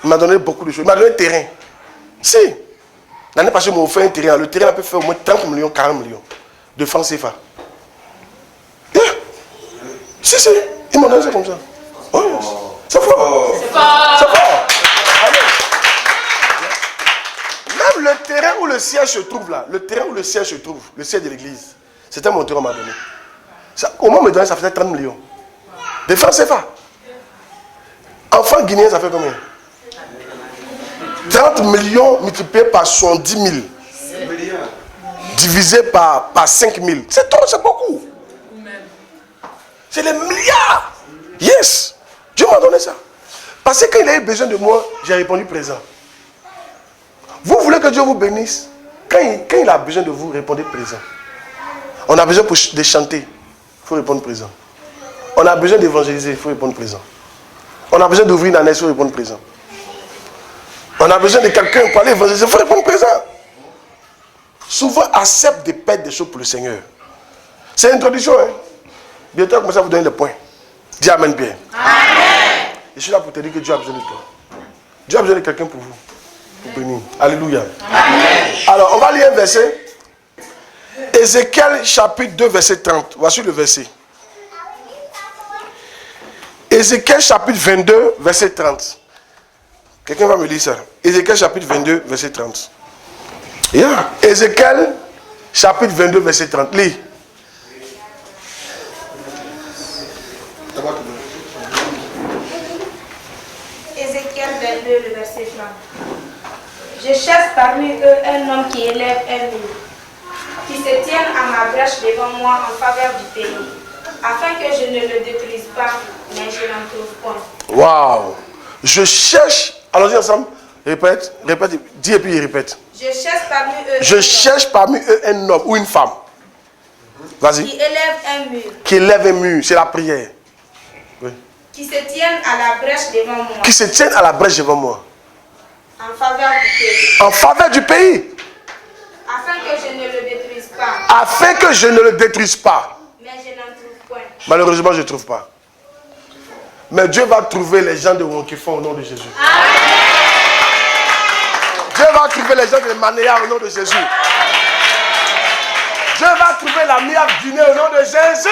Il m'a donné beaucoup de choses. Il m'a donné un terrain. Si. L'année passée, il m'a offert un terrain. Le terrain a pu faire au moins 30 millions, 40 millions de francs CFA. Yeah. Si, si. Il m'a donné ça comme ça. Oh, yes. C'est fort. C'est fort. C'est fort. Amen. Même le terrain où le siège se trouve là, le terrain où le siège se trouve, le siège de l'église, c'était mon terrain qu'on m'a donné. Ça, au moment où on me donnait, ça faisait 30 millions. De francs CFA. Enfant guinéen, ça fait combien? 30 millions multipliés par 70 000. Divisé par 5 000. C'est trop, c'est beaucoup. C'est les milliards. Yes. Dieu m'a donné ça. Parce que quand il a eu besoin de moi, j'ai répondu présent. Vous voulez que Dieu vous bénisse? Quand il a besoin de vous, répondez présent. On a besoin de chanter, il faut répondre présent. On a besoin d'évangéliser, il faut répondre présent. On a besoin d'ouvrir une année, il faut répondre présent. On a besoin de quelqu'un pour aller évangéliser, il faut répondre présent. Souvent, accepte de perdre des choses pour le Seigneur. C'est l'introduction. Hein? Bientôt, on va commencer à vous donner les points. Dis Amen, Pierre. Amen. Je suis là pour te dire que Dieu a besoin de toi. Dieu a besoin de quelqu'un pour vous. Pour bénir. Alléluia. Amen. Alors, on va lire un verset. Ézéchiel chapitre 2, verset 30. Voici le verset. Ézéchiel chapitre 22, verset 30. Quelqu'un va me lire ça. Ézéchiel chapitre 22, verset 30. Yeah. Ézéchiel chapitre 22, verset 30. Lis. Ézéchiel 22, le verset 30. Je chasse parmi eux un homme qui élève un mur, qui se tienne à ma brèche devant moi en faveur du pays, afin que je ne le détruise pas, mais je n'en trouve point. Waouh! Je cherche. Allons-y ensemble. Répète, dis et puis répète. Je chasse parmi eux. Je cherche parmi eux un homme ou une femme. Vas-y. Qui élève un mur. Qui élève un mur, c'est la prière. Oui. Qui se tienne à la brèche devant moi. Qui se tienne à la brèche devant moi. En faveur du pays. En faveur du pays. Afin que je ne le détruise pas. Afin que je ne le détruise pas. Mais je n'en trouve point. Malheureusement, je ne trouve pas. Mais Dieu va trouver les gens de Wonkifon au nom de Jésus. Amen. Dieu va trouver les gens de Manéa au nom de Jésus. Dieu va trouver la Mia Guinée au nom de Jésus.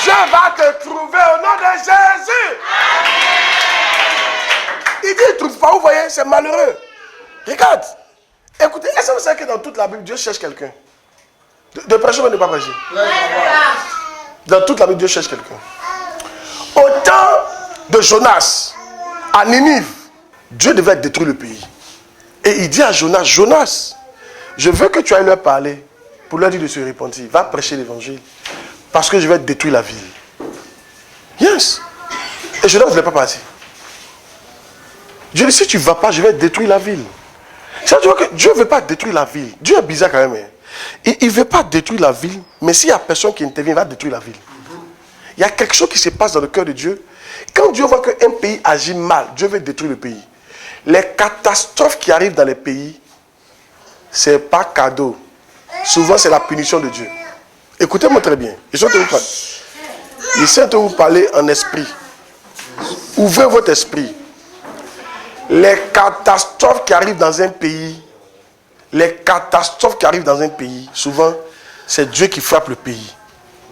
Dieu va te trouver au nom de Jésus. Il dit, il ne trouve pas, vous voyez, c'est malheureux. Regarde. Écoutez, est-ce que vous savez que dans toute la Bible, Dieu cherche quelqu'un? De prêcher ou de ne pas prêcher? Dans toute la Bible, Dieu cherche quelqu'un. Au temps de Jonas, à Ninive, Dieu devait détruire le pays. Et il dit à Jonas, Jonas, je veux que tu ailles leur parler pour leur dire de se repentir. Va prêcher l'évangile. Parce que je vais détruire la ville. Yes. Et Jonas ne voulait pas partir. Dieu dit, si tu ne vas pas, je vais détruire la ville. Ça, tu vois que Dieu ne veut pas détruire la ville. Dieu est bizarre quand même. Hein. Il ne veut pas détruire la ville, mais s'il n'y a personne qui intervient, il va détruire la ville. Il y a quelque chose qui se passe dans le cœur de Dieu. Quand Dieu voit qu'un pays agit mal, Dieu veut détruire le pays. Les catastrophes qui arrivent dans les pays, ce n'est pas cadeau. Souvent, c'est la punition de Dieu. Écoutez-moi très bien. J'essaie de vous parler en esprit. Ouvrez votre esprit. Les catastrophes qui arrivent dans un pays, souvent, c'est Dieu qui frappe le pays.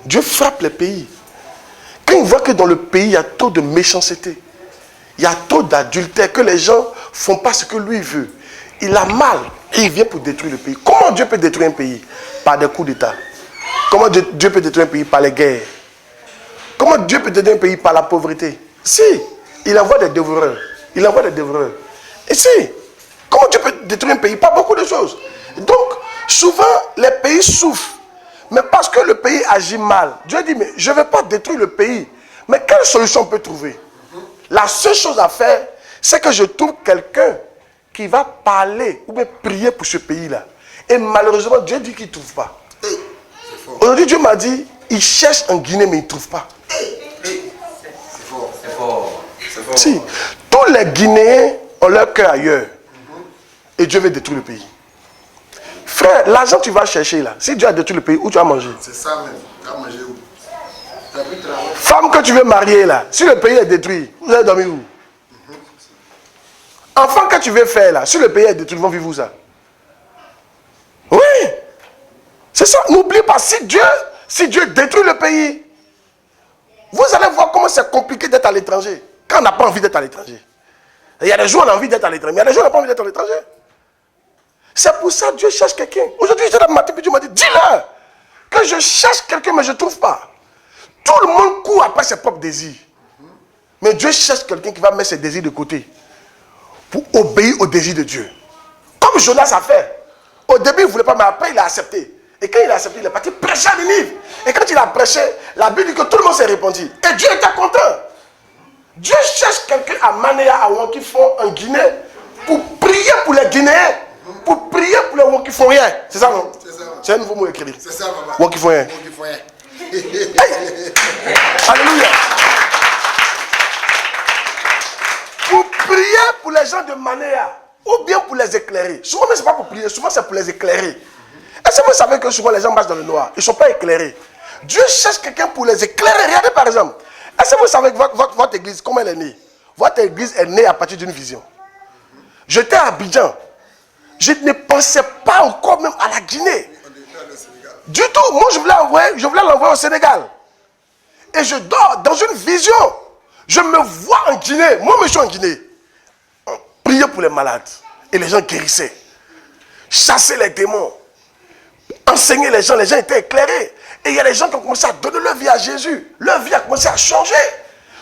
Dieu frappe les pays. Quand il voit que dans le pays, il y a trop de méchanceté, il y a trop d'adultère, que les gens ne font pas ce que lui veut, il a mal et il vient pour détruire le pays. Comment Dieu peut détruire un pays? Par des coups d'État. Comment Dieu peut détruire un pays? Par les guerres. Comment Dieu peut détruire un pays? Par la pauvreté. Si, il envoie des dévoreurs. Et si, comment Dieu peut détruire un pays? Pas beaucoup de choses. Donc, souvent, les pays souffrent. Mais parce que le pays agit mal, Dieu dit, mais je ne vais pas détruire le pays. Mais quelle solution on peut trouver? La seule chose à faire, c'est que je trouve quelqu'un qui va parler ou bien prier pour ce pays-là. Et malheureusement, Dieu dit qu'il ne trouve pas. Aujourd'hui, Dieu m'a dit, il cherche en Guinée, mais il ne trouve pas. C'est fort. Si, tous les Guinéens ont leur cœur ailleurs. Et Dieu veut détruire le pays. Frère, l'argent que tu vas chercher là, si Dieu a détruit le pays, où tu vas manger? C'est ça même. Tu vas manger où? Femme que tu veux marier là, si le pays est détruit, vous allez dormir où? Enfant que tu veux faire là, si le pays est détruit, ils vont vivre où ça? Oui! C'est ça, n'oubliez pas, si Dieu détruit le pays, vous allez voir comment c'est compliqué d'être à l'étranger. Quand on n'a pas envie d'être à l'étranger. Il y a des jours où on a envie d'être à l'étranger, mais il y a des jours où on n'a pas envie d'être à l'étranger. C'est pour ça que Dieu cherche quelqu'un. Aujourd'hui, j'étais dans le matin, puis Dieu m'a dit, dis-leur que je cherche quelqu'un, mais je ne trouve pas. Tout le monde court après ses propres désirs. Mais Dieu cherche quelqu'un qui va mettre ses désirs de côté pour obéir aux désirs de Dieu. Comme Jonas a fait. Au début, il ne voulait pas, mais après, il a accepté. Et quand il a accepté, il est parti prêcher à Ninive. Et quand il a prêché, la Bible dit que tout le monde s'est répandu. Et Dieu était content. Dieu cherche quelqu'un à Manéa, à Wankifon, en Guinée, pour prier pour les Guinéens. Pour prier pour les Wankifon rien. C'est ça, non? C'est ça. C'est un nouveau mot écrit. C'est ça, papa. Wankifon rien. Alléluia. Pour prier pour les gens de Manéa, ou bien pour les éclairer. Souvent, ce n'est pas pour prier, souvent c'est pour les éclairer. Est-ce que vous savez que souvent les gens marchent dans le noir? Ils ne sont pas éclairés. Dieu cherche quelqu'un pour les éclairer. Regardez par exemple. Est-ce que vous savez que votre église, comment elle est née? Votre église est née à partir d'une vision. J'étais à Abidjan. Je ne pensais pas encore même à la Guinée. Du tout. Moi, je voulais l'envoyer au Sénégal. Et je dors dans une vision. Je me vois en Guinée. Moi, je suis en Guinée. Prier pour les malades. Et les gens guérissaient. Chasser les démons. Enseigner les gens étaient éclairés. Et il y a des gens qui ont commencé à donner leur vie à Jésus. Leur vie a commencé à changer.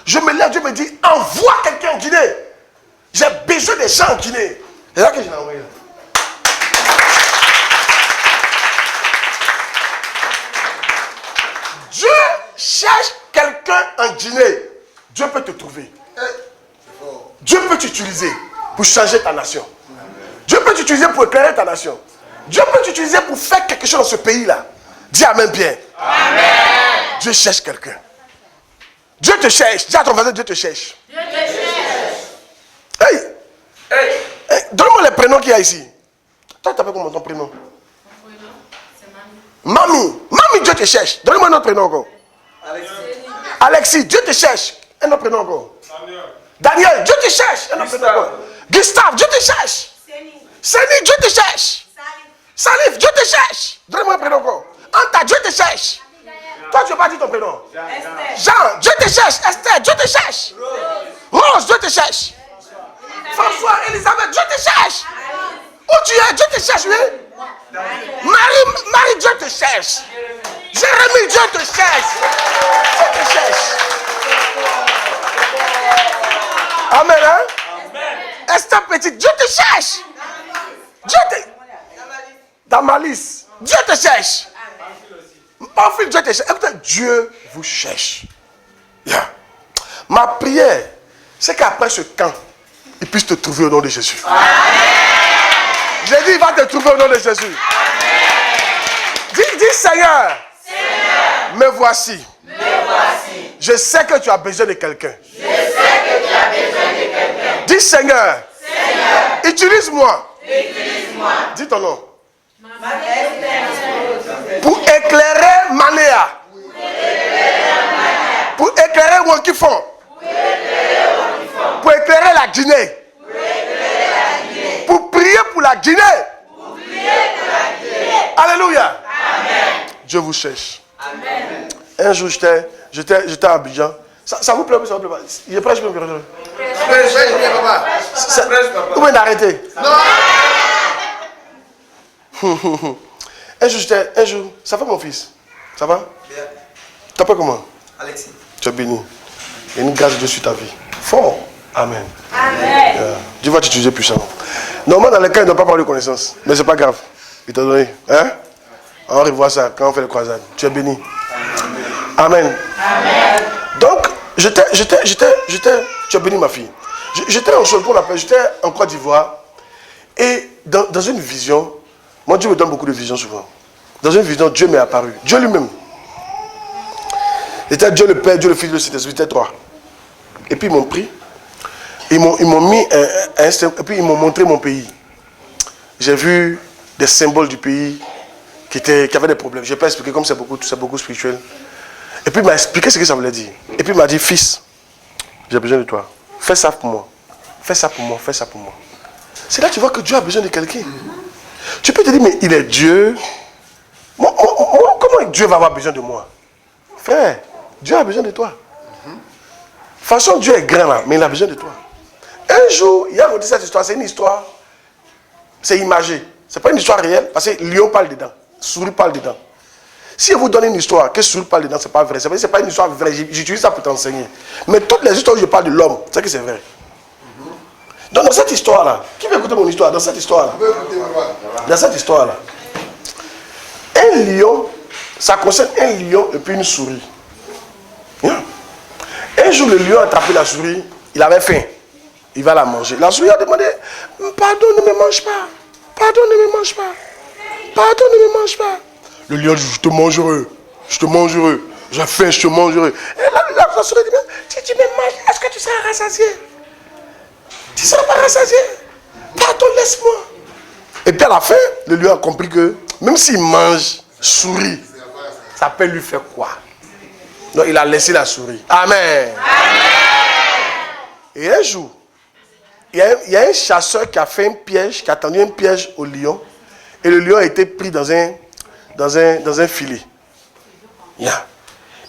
Je me lève, Dieu me dit, envoie quelqu'un en Guinée. J'ai besoin des gens en Guinée. C'est là que je l'ai envoyé. Dieu cherche quelqu'un en Guinée. Dieu peut te trouver. Dieu peut t'utiliser pour changer ta nation. Dieu peut t'utiliser pour éclairer ta nation. Dieu peut t'utiliser pour faire quelque chose dans ce pays-là. Dis amen bien. Amen. Dieu cherche quelqu'un. Dieu te cherche. Dis à ton voisin, Dieu te cherche. Dieu te cherche. Hey, donne-moi les prénoms qu'il y a ici. Toi, tu t'appelles comment ton prénom? Mon prénom, c'est Mamie. Mamie, Dieu te cherche. Donne-moi un autre prénom encore. Alexis, Dieu te cherche. Un autre prénom encore. Daniel, Dieu te cherche. Un autre prénom encore. Gustave, Dieu te cherche. Séni, Dieu te cherche. Salif, Dieu te cherche. Donne-moi un prénom encore. Anta, Dieu te cherche. Toi, tu n'as pas dit ton prénom. Jean, Dieu te cherche. Esther, Dieu te cherche. Rose, Dieu te cherche. François, Elisabeth, Dieu te cherche. Où tu es, Dieu te cherche, oui. Marie, Dieu te cherche. Jérémie, Dieu te cherche. Dieu te cherche. Amen, hein? Esther Petite, Dieu te cherche. Dieu te... Damalis, Dieu te cherche. Pamphile, Dieu te cherche. Écoutez, Dieu vous cherche. Yeah. Ma prière, c'est qu'après ce camp, il puisse te trouver au nom de Jésus. J'ai dit, il va te trouver au nom de Jésus. Dis Seigneur, me voici. Je sais que tu as besoin de quelqu'un. Dis Seigneur, utilise-moi. Dis ton nom. Pour éclairer Manéa. Pour éclairer Wokifon. Pour éclairer la Guinée. Pour prier pour la Guinée. Alléluia. Dieu vous cherche. Un jour, j'étais à Abidjan. Ça vous plaît ou ça vous plaît pas? Je prêche, je peux me faire. Vous pouvez m'arrêter. Un jour, ça va mon fils? Ça va? Bien. Tu t'appelles comment? Alexis. Tu es béni. Il y a une grâce de Dieu sur ta vie. Fort. Amen. Amen. Dieu va t'utiliser puissamment. Normalement, dans les cas, il ne doit pas parler de connaissance. Mais ce n'est pas grave. Il t'a donné. Hein? On va revoir ça quand on fait les croisades. Tu es béni. Amen. Amen. Donc, tu as béni ma fille. J'étais en Côte d'Ivoire. Et dans une vision, moi Dieu me donne beaucoup de visions souvent. Dans une vision, Dieu m'est apparu. Dieu lui-même. C'était Dieu le Père, Dieu le Fils, le Saint-Esprit, c'était trois. Et puis ils m'ont pris. Ils m'ont mis et puis ils m'ont montré mon pays. J'ai vu des symboles du pays qui avaient des problèmes. Je n'ai pas expliqué comme c'est beaucoup spirituel. Et puis il m'a expliqué ce que ça voulait dire. Et puis il m'a dit, fils, j'ai besoin de toi. Fais ça pour moi. Fais ça pour moi, fais ça pour moi. C'est là que tu vois que Dieu a besoin de quelqu'un. Tu peux te dire, mais il est Dieu. Moi, comment Dieu va avoir besoin de moi? Frère, Dieu a besoin de toi. De toute façon, Dieu est grand là, mais il a besoin de toi. Un jour, il y a cette histoire, c'est une histoire, c'est imagé. Ce n'est pas une histoire réelle, parce que lion parle dedans, souris parle dedans. Si je vous donne une histoire, que souris parle dedans, ce n'est pas vrai. Ce n'est pas une histoire vraie, j'utilise ça pour t'enseigner. Mais toutes les histoires où je parle de l'homme, c'est que c'est vrai. Donc dans cette histoire-là, qui veut écouter mon histoire? Dans cette histoire-là, un lion, ça concerne un lion et puis une souris. Yeah. Un jour, le lion a attrapé la souris, il avait faim. Il va la manger. La souris a demandé, pardon, ne me mange pas. Pardon, ne me mange pas. Pardon, ne me mange pas. Le lion dit, je te mangerai. Je te mangerai. J'ai faim, je te mangerai. Et la souris dit, si tu me manges, est-ce que tu seras rassasié? Tu ne seras pas rassasié. Pardon, laisse-moi. Et puis à la fin, le lion a compris que même s'il mange souris, ça peut lui faire quoi? Donc il a laissé la souris. Amen. Et un jour, il y a un chasseur qui a fait un piège, qui a tendu un piège au lion. Et le lion a été pris dans un filet. Yeah.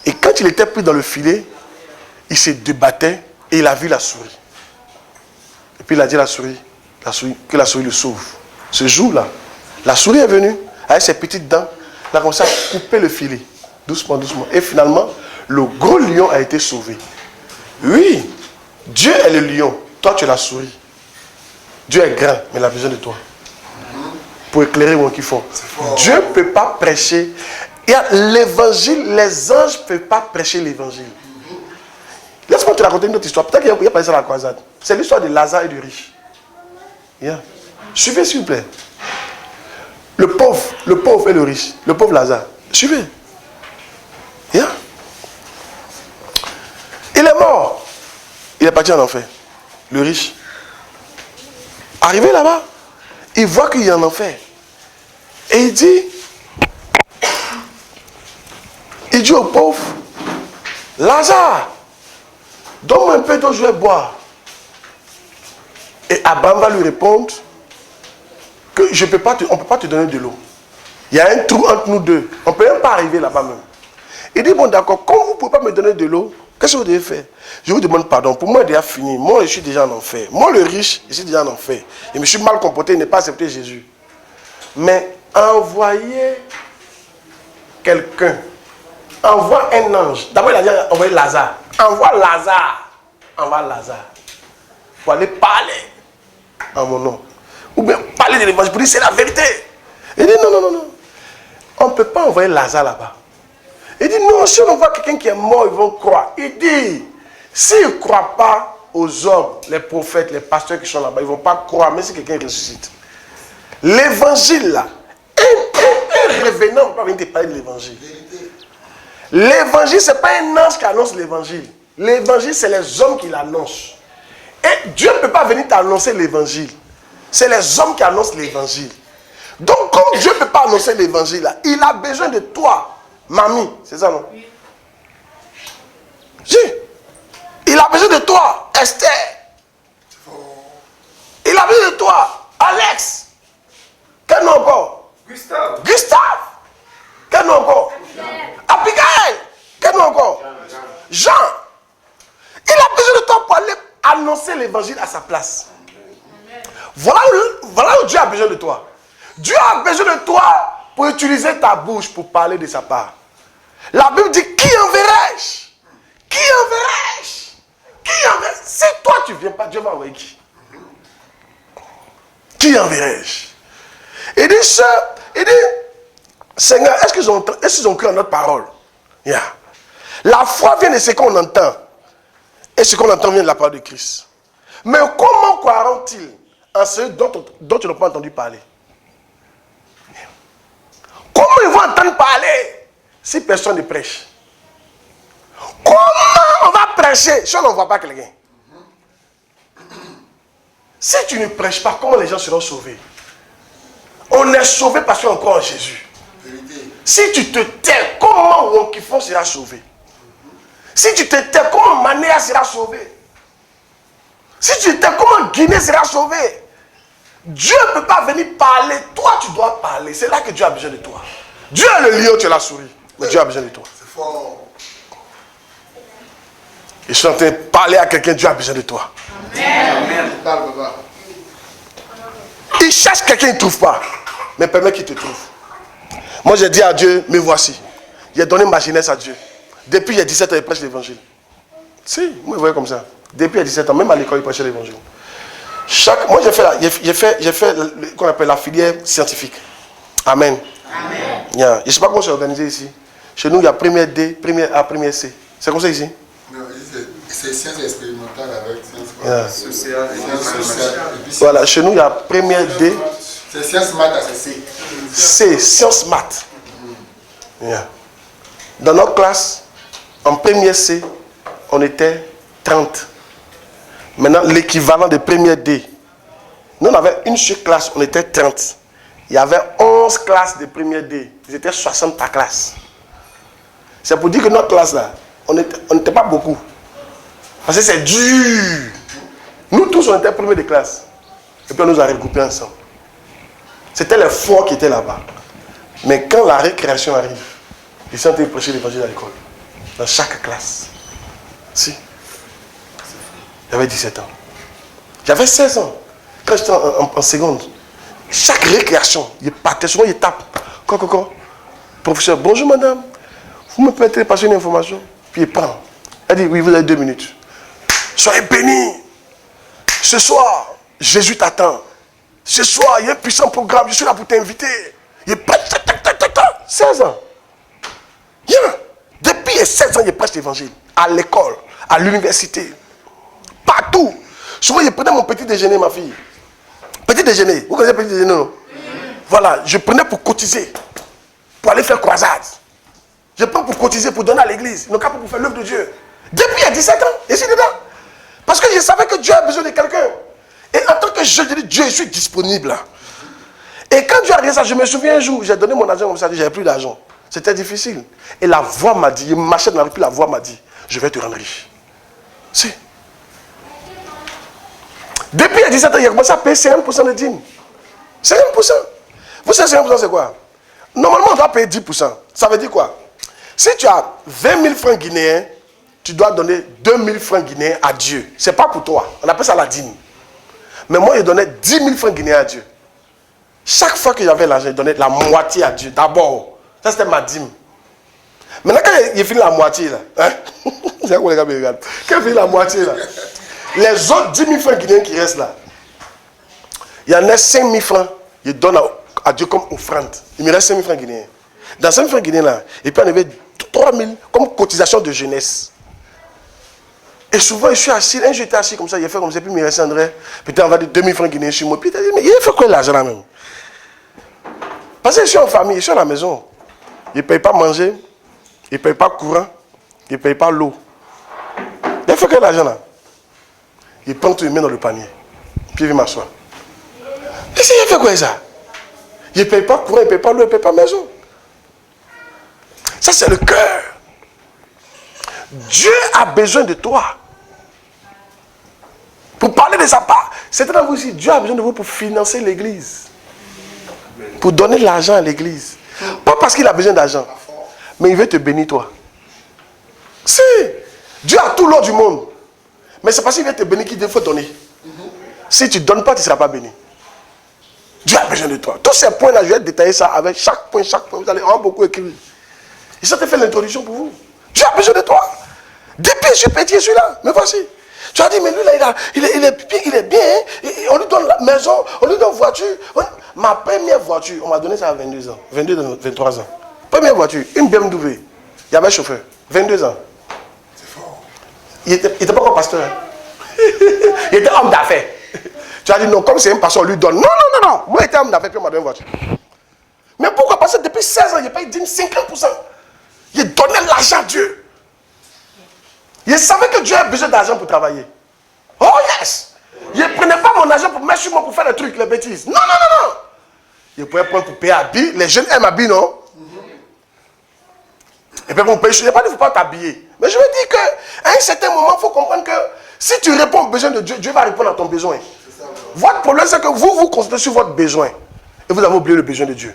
Et quand il était pris dans le filet, il se débattait et il a vu la souris. Et puis il a dit à la souris que la souris le sauve. Ce jour-là, la souris est venue avec ses petites dents. Elle a commencé à couper le filet. Doucement, doucement. Et finalement, le gros lion a été sauvé. Oui, Dieu est le lion. Toi, tu es la souris. Dieu est grand, mais il a besoin de toi. Pour éclairer mon qu'il faut. Dieu ne peut pas prêcher. Il y a l'évangile, les anges ne peuvent pas prêcher l'évangile. Laisse-moi te raconter une autre histoire. Peut-être qu'il y a pas ça à la croisade. C'est l'histoire de Lazare et du riche. Yeah. Suivez, s'il vous plaît. Le pauvre et le riche. Le pauvre Lazare. Suivez. Yeah. Il est mort. Il est parti en enfer. Le riche. Arrivé là-bas, il voit qu'il y a un enfer. Et il dit au pauvre, Lazare, donne-moi un peu d'eau, je vais boire. Et Abraham va lui répondre que on ne peut pas te donner de l'eau. Il y a un trou entre nous deux. On ne peut même pas arriver là-bas même. Il dit, bon d'accord, comme vous ne pouvez pas me donner de l'eau, qu'est-ce que vous devez faire? Je vous demande pardon. Pour moi, il est déjà fini. Moi, je suis déjà en enfer. Moi, le riche, je suis déjà en enfer. Je me suis mal comporté, il n'a pas accepté Jésus. Mais envoyez quelqu'un. Envoie un ange. D'abord, il a dit envoyer Lazare. Envoie Lazare. Pour aller parler en mon nom. Ou bien parler de l'évangile pour dire c'est la vérité. Il dit non. On ne peut pas envoyer Lazare là-bas. Il dit non, si on voit quelqu'un qui est mort, ils vont croire. Il dit, s'ils ne croient pas, aux hommes, les prophètes, les pasteurs qui sont là-bas, ils ne vont pas croire, même si quelqu'un ressuscite. L'évangile là, un revenant ne peut pas venir te parler de l'évangile. L'évangile, ce n'est pas un ange qui annonce l'évangile. L'évangile, c'est les hommes qui l'annoncent. Et Dieu ne peut pas venir t'annoncer l'évangile. C'est les hommes qui annoncent l'évangile. Donc, comme Dieu ne peut pas annoncer l'évangile, il a besoin de toi, mamie. C'est ça, non? Oui. Il a besoin de toi, Esther. Il a besoin de toi, Alex. Quel nom encore? Gustave. Quel nom encore? Abigail. Quel nom encore? Jean. Il a besoin de toi pour aller annoncer l'évangile à sa place. Voilà où Dieu a besoin de toi. Dieu a besoin de toi pour utiliser ta bouche pour parler de sa part. La Bible dit, qui enverrai-je? Qui enverrai-je? Qui enverrai-je? Si toi tu ne viens pas, Dieu va envoyer qui? Qui enverrai-je? Il dit, Seigneur, est-ce qu'ils ont cru en notre parole? Yeah. La foi vient de ce qu'on entend. Et ce qu'on entend vient de la parole de Christ. Mais comment croiront-ils en ceux dont ils n'ont pas entendu parler? Comment ils vont entendre parler si personne ne prêche? Comment on va prêcher si on n'envoie pas quelqu'un? Si tu ne prêches pas, comment les gens seront sauvés? On est sauvé parce qu'on croit en Jésus. Si tu te tais, comment Wokifon sera sauvé? Si tu te tais, comment Manéa sera sauvé? Si tu te tais, comment Guinée sera sauvé? Dieu ne peut pas venir parler, toi tu dois parler. C'est là que Dieu a besoin de toi. Dieu est le lion, tu es la souris. Mais Dieu a besoin de toi. C'est fort. Je suis en train de parler à quelqu'un, Dieu a besoin de toi. Amen. Parle, papa. Il cherche quelqu'un, il ne trouve pas. Mais permet qu'il te trouve. Moi j'ai dit à Dieu, me voici. J'ai donné ma jeunesse à Dieu. Depuis il y a 17 ans, il prêche l'évangile. Si, moi je voyais comme ça. Depuis il y a 17 ans, même à l'école, il prêchait l'évangile. Moi j'ai fait qu'on appelle la filière scientifique. Amen. Amen. Yeah. Je ne sais pas comment c'est organisé ici. Chez nous, il y a première D, première A, première C. C'est comme ça ici? Non, c'est sciences expérimentales avec sciences sociales. Voilà, chez nous, il y a première D. C'est sciences maths, c'est C. C, sciences maths. Yeah. Dans notre classe, en première C, on était 30. Maintenant, l'équivalent de première D. Nous, on avait une seule classe, on était 30. Il y avait 11 classes de première D. Ils étaient 60 par classe. C'est pour dire que notre classe là, on n'était pas beaucoup. Parce que c'est dur. Nous tous, on était premiers de classe. Et puis on nous a regroupés ensemble. C'était les forts qui étaient là-bas. Mais quand la récréation arrive, ils sont en train de prêcher l'évangile à l'école. Dans chaque classe. Si. J'avais 17 ans. J'avais 16 ans. Quand j'étais en seconde, chaque récréation, il partait, souvent il tape. Quoi. Professeur, bonjour madame. Vous me permettez de passer une information? Puis il prend. Elle dit, oui, vous avez 2 minutes. Soyez bénis. Ce soir, Jésus t'attend. Ce soir, il y a un puissant programme. Je suis là pour t'inviter. Il prêche. 16 ans. Yeah. Depuis 16 ans, il prêche l'évangile. À l'école, à l'université. Partout. Souvent, je prenais mon petit déjeuner, ma fille. Petit déjeuner. Vous connaissez le petit déjeuner, non? Voilà, je prenais pour cotiser. Pour aller faire croisade. Je prends pour cotiser, pour donner à l'église. Non, pas pour faire l'œuvre de Dieu. Depuis il y a 17 ans, je suis dedans. Parce que je savais que Dieu a besoin de quelqu'un. Et en tant que je dis, Dieu, je suis disponible. Et quand Dieu a dit ça, je me souviens un jour, j'ai donné mon argent comme ça, j'avais plus d'argent. C'était difficile. Et la voix m'a dit, il marchait dans la rue, puis la voix m'a dit, je vais te rendre riche. Si. Depuis il y a 17 ans, il a commencé à payer 50% de dîmes. 50%. Vous savez 50% c'est quoi? Normalement, on doit payer 10%. Ça veut dire quoi? Si tu as 20 000 francs guinéens, tu dois donner 2 000 francs guinéens à Dieu. Ce n'est pas pour toi. On appelle ça la dîme. Mais moi, je donnais 10 000 francs guinéens à Dieu. Chaque fois que j'avais l'argent, je donnais la moitié à Dieu. D'abord. Ça, c'était ma dîme. Maintenant, quand il finit la moitié, là, hein? C'est quoi les gars me regardent? Quand il finit la moitié, là, les autres 10 000 francs guinéens qui restent là, il y en a 5 000 francs, je donne à Dieu comme offrande. Il me reste 5 000 francs guinéens. Dans 5 000 francs guinéens, là, il peut enlever 3 000 comme cotisation de jeunesse. Et souvent, je suis assis, un jour j'étais assis comme ça, il a fait comme ça, puis il me restait André, peut-être on va dire 2000 francs guinéens sur moi. Puis il a dit, mais il a fait quoi l'argent là même? Parce que je suis en famille, je suis à la maison. Il ne paye pas manger, il ne paye pas courant, il ne paye pas l'eau. Il a fait quoi l'argent là? Il prend tout, il met dans le panier. Puis il vient m'asseoir. Et il a fait quoi ça? Il ne paye pas courant, il ne paye pas l'eau, il ne paye pas maison. Ça c'est le cœur. Dieu a besoin de toi. Pour parler de sa part. C'est à vous aussi, Dieu a besoin de vous pour financer l'église. Pour donner de l'argent à l'église. Pas parce qu'il a besoin d'argent. Mais il veut te bénir toi. Si. Dieu a tout l'or du monde. Mais c'est parce qu'il veut te bénir qu'il faut donner. Si tu ne donnes pas, tu ne seras pas béni. Dieu a besoin de toi. Tous ces points-là, je vais détailler ça avec chaque point. Vous allez avoir beaucoup écrire. Et ça te fait l'introduction pour vous. Dieu a besoin de toi. Depuis, je suis petit, celui-là. Mais voici. Tu as dit, mais lui, là, il est bien. Hein? On lui donne la maison, on lui donne voiture. Ma première voiture, on m'a donné ça à 22 ans. 23 ans. Première voiture, une BMW. Il y avait un chauffeur. 22 ans. C'est fort. Il n'était pas encore pasteur. Hein? Il était homme d'affaires. Tu as dit, non, comme c'est un pasteur, on lui donne. Non. Moi, j'étais homme d'affaires, puis on m'a donné une voiture. Mais pourquoi? Parce que depuis 16 ans, il paye 50%. Il donnait l'argent à Dieu. Il savait que Dieu a besoin d'argent pour travailler. Oh yes! Il ne prenait pas mon argent pour mettre sur moi pour faire des trucs, les bêtises. Non. Il pouvait prendre pour payer habiller. Les jeunes aiment habiller, non? Et puis, il n'y a pas dit qu'il ne faut pas t'habiller. Mais je veux dire qu'à un certain moment, il faut comprendre que si tu réponds aux besoins de Dieu, Dieu va répondre à ton besoin. Votre problème, c'est que vous vous concentrez sur votre besoin. Et vous avez oublié le besoin de Dieu.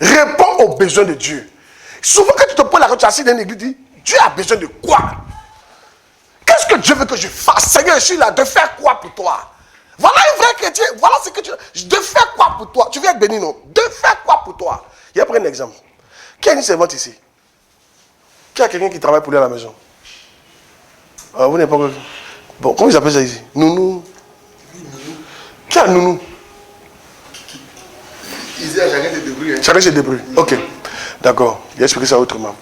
Réponds aux besoins de Dieu. Souvent, quand tu te poses la question, tu es assis dans une église, tu dis, Dieu a besoin de quoi? Qu'est-ce que Dieu veut que je fasse? Seigneur, je suis là, de faire quoi pour toi? Voilà un vrai chrétien, voilà ce que tu veux. De faire quoi pour toi? Tu viens être béni, non? De faire quoi pour toi? Il y a pris un exemple. Qui a une servante ici? Qui a quelqu'un qui travaille pour lui à la maison? Vous n'avez pas... Bon, comment ils appellent ça ici? Nounou. Qui a nounou? Ici, chacun se débrouille. Hein. Chacun se débrouille. Ok. D'accord. Il a expliqué ça autrement.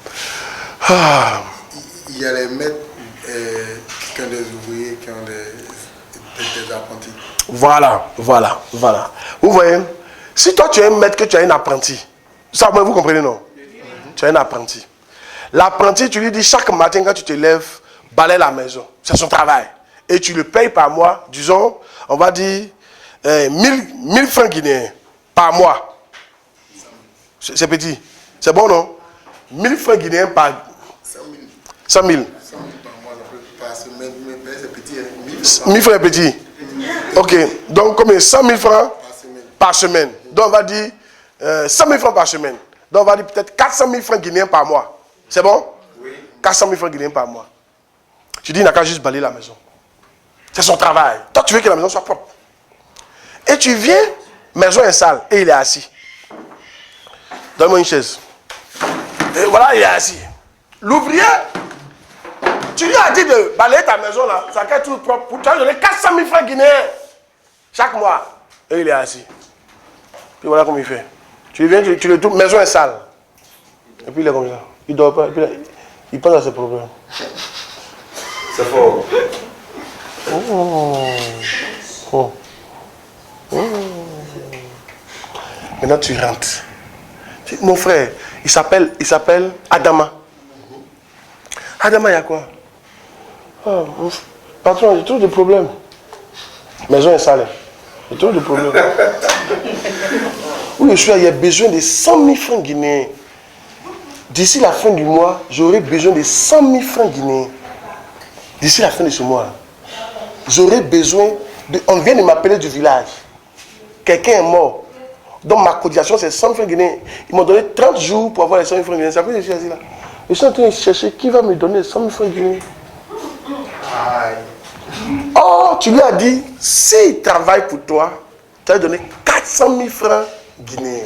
Il y a les maîtres qui ont des ouvriers, qui ont des apprentis. Voilà. Vous voyez, si toi tu es un maître, que tu as un apprenti, ça vous comprenez, non? Tu as un apprenti. L'apprenti, tu lui dis chaque matin quand tu te lèves, balaye la maison. C'est son travail. Et tu le payes par mois, disons, on va dire 1000 francs guinéens par mois. C'est petit. C'est bon, non? 1000 francs guinéens par... 100 000. 100 000 par mois, par semaine, mais c'est petit. 1000 francs est petit. Ok. Donc, combien? 100 000 francs par semaine. Donc, on va dire 100 000 francs par semaine. Donc, on va dire peut-être 400 000 francs guinéens par mois. C'est bon? Oui. 400 000 francs guinéens par mois. Tu dis, il n'a qu'à juste balayer la maison. C'est son travail. Toi, tu veux que la maison soit propre. Et tu viens, maison est sale, et il est assis. Donne-moi une chaise. Et voilà, il est assis. L'ouvrier, tu lui as dit de balayer ta maison là, ça va être tout propre. Tu as donné 400 000 francs guinéens chaque mois. Et il est assis. Puis voilà comment il fait. Tu viens, tu le trouves, maison est sale. Et puis il est comme ça. Il ne dort pas. Et puis là, il pense à ses problèmes. C'est fort. Maintenant tu rentres. Mon frère, il s'appelle Adama. Adama, il y a quoi? Patron, j'ai trop de problèmes. Maison est sale. J'ai trop de problèmes. Où je suis, il y a besoin de 100 000 francs guinéens. D'ici la fin du mois, j'aurai besoin de 100 000 francs guinéens. D'ici la fin de ce mois, j'aurai besoin de... On vient de m'appeler du village. Quelqu'un est mort. Donc ma cotisation c'est 100 francs guinéens. Ils m'ont donné 30 jours pour avoir les 100 francs guinéens. C'est après que je suis assis là. Je suis en train de chercher qui va me donner 100 francs guinéens. Oh, tu lui as dit, s'il travaille pour toi, tu vas lui donner 400 000 francs guinéens.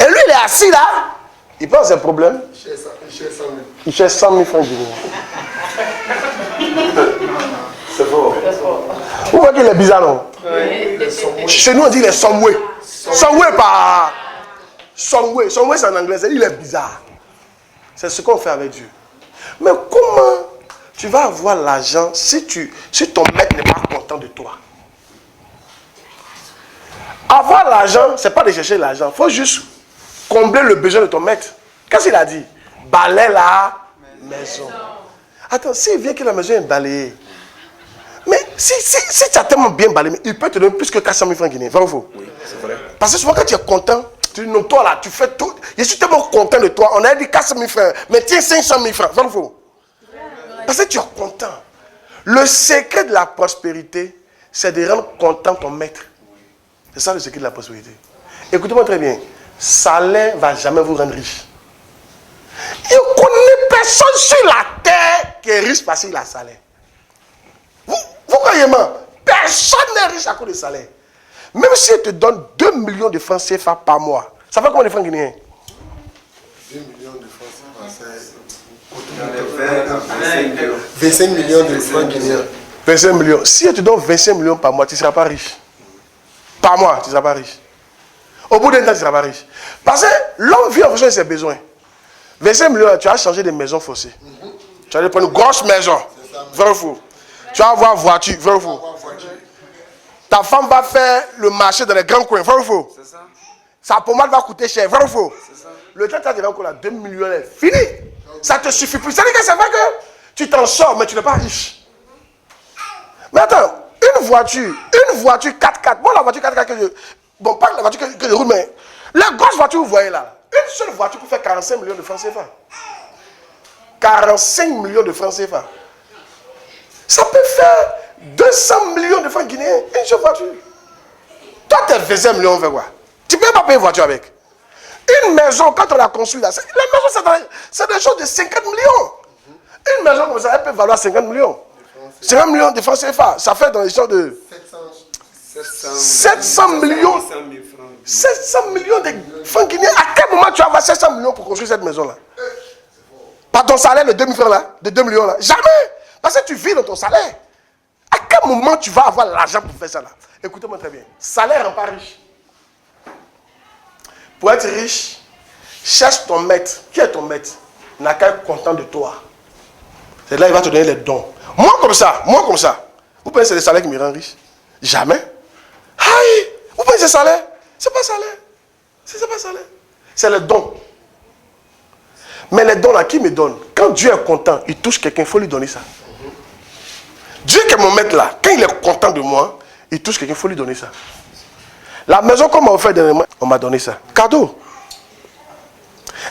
Et lui il est assis là. Il pense à ses problèmes. Il cherche 100 000 francs guinéens. C'est fort. Vous voyez qu'il est bizarre, non? Oui. Chez nous, on dit les somway. Somway, pas. Somway, c'est en anglais. Il est bizarre. C'est ce qu'on fait avec Dieu. Mais comment tu vas avoir l'argent si ton maître n'est pas content de toi. Avoir l'argent, ce n'est pas de chercher l'argent. Il faut juste combler le besoin de ton maître. Qu'est-ce qu'il a dit? Balaie la maison. Attends, s'il vient que la maison est balayée, mais si tu as tellement bien balayé, il peut te donner plus que 400 000 francs guinéens. Vrai ou faux? Oui, c'est vrai. Parce que souvent quand tu es content, tu dis non, toi là, tu fais tout. Je suis tellement content de toi. On a dit 400 000 francs, mais tiens 500 000 francs. Vrai ou faux? Parce que tu es content. Le secret de la prospérité, c'est de rendre content ton maître. C'est ça le secret de la prospérité. Écoutez-moi très bien. Salaire ne va jamais vous rendre riche. Je ne connais personne sur la terre qui est riche parce qu'il a salaire. Vous croyez-moi? Personne n'est riche à cause du salaire. Même si il te donne 2 millions de francs CFA par mois, ça fait combien de francs guinéens? 2 millions de francs CFA, c'est 25 millions de francs guinéens. 25 millions. Si il te donne 25 millions par mois, tu ne seras pas riche. Par mois, tu ne seras pas riche. Au bout d'un temps, tu ne seras pas riche. Parce que l'homme vit en fonction de ses besoins. 25 millions, tu as changé de maison forcée. Tu vas prendre une grosse maison. Vrai ou faux? Tu vas avoir voiture. Vrai ou faux? Ta femme va faire le marché dans les grands coins. Vrai ou faux? Sa pommade va coûter cher. Vrai ou faux? Le temps que tu as déjà encore là, 2 millions, est fini. Ça ne te suffit plus. Ça veut dire que c'est vrai que tu t'en sors, mais tu n'es pas riche. Mais attends, une voiture 4x4. Bon, la voiture 4x4 que je... Bon, pas la voiture que je roule, mais... La grosse voiture que vous voyez là, une seule voiture peut faire 45 millions de francs CFA. 45 millions de francs CFA. Ça peut faire 200 millions de francs guinéens, une seule voiture. Toi, tes 25 millions, on fait quoi? Tu ne peux pas payer une voiture avec. Une maison, quand on la construit là, la maison, c'est des choses de 50 millions. Une maison comme ça, elle peut valoir 50 millions. 50 millions de francs CFA, ça fait dans les gens de 700 millions. 700 millions de francs guinéens. À quel moment tu vas avoir 700 millions pour construire cette maison-là? Pas ton salaire de 2 000 francs là, de 2 millions là. Jamais. Parce que tu vis dans ton salaire. À quel moment tu vas avoir l'argent pour faire ça là? Écoutez-moi très bien. Salaire rend pas riche. Pour être riche, cherche ton maître. Qui est ton maître? Il n'a qu'à être content de toi. C'est là qu'il va te donner les dons. Moi comme ça. Vous pensez que c'est le salaire qui me rend riche? Jamais. Aïe! Vous pensez que c'est salaire? C'est pas salaire. C'est pas salaire. C'est le don. Mais les dons là, qui me donne? Quand Dieu est content, il touche quelqu'un, il faut lui donner ça. Dieu qui est mon maître là, quand il est content de moi, il touche quelqu'un, il faut lui donner ça. La maison qu'on m'a offert dernièrement, on m'a donné ça. Cadeau.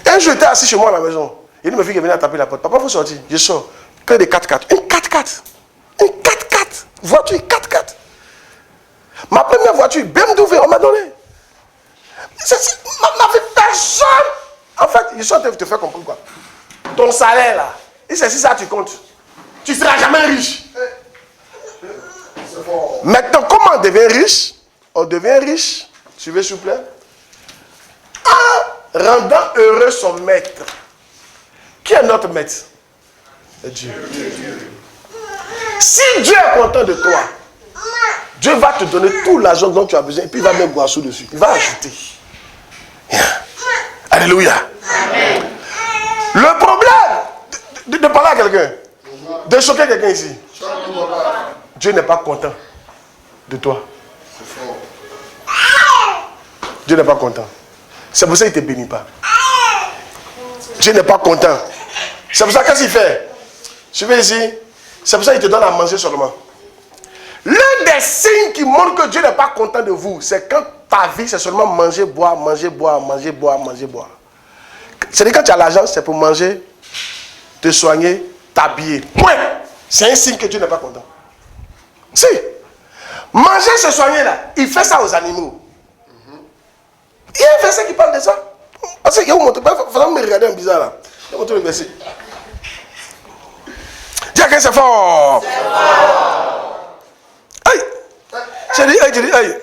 Un jour, j'étais assis chez moi à la maison. Il y a une fille qui est venue à taper la porte. Papa, il faut sortir. Je sors. Que des 4x4. Une 4x4. Une 4x4. Voiture 4x4. Ma première voiture, BMW, on m'a donné. Ma vie, personne. En fait, je suis en train de te faire comprendre quoi. Ton salaire là, et c'est si ça tu comptes. Tu ne seras jamais riche. Maintenant, comment on devient riche? On devient riche, suivez s'il vous plaît, en rendant heureux son maître. Qui est notre maître? C'est Dieu. Si Dieu est content de toi, Dieu va te donner tout l'argent dont tu as besoin et puis il va mettre Guassou dessus. Il va ajouter. Alléluia. Amen. Le problème de parler à quelqu'un, de choquer quelqu'un ici, Dieu n'est pas content de toi. Dieu n'est pas content. C'est pour ça qu'il ne te bénit pas. Dieu n'est pas content. C'est pour ça qu'est-ce qu'il fait? Suivez ici. C'est pour ça qu'il te donne à manger seulement. L'un des signes qui montre que Dieu n'est pas content de vous, c'est quand ta vie, c'est seulement manger, boire, manger, boire, manger, boire, manger, boire. C'est-à-dire quand tu as l'argent, c'est pour manger, te soigner, t'habiller. Point. C'est un signe que Dieu n'est pas content. Si. Manger, se soigner là, il fait ça aux animaux. Il y a un verset qui parle de ça. Parce qu'il y a un montre. Il faut me regarder un bizarre là. Il y a un montre le verset. Dis à quelqu'un c'est fort. Aïe. J'ai dit, aïe.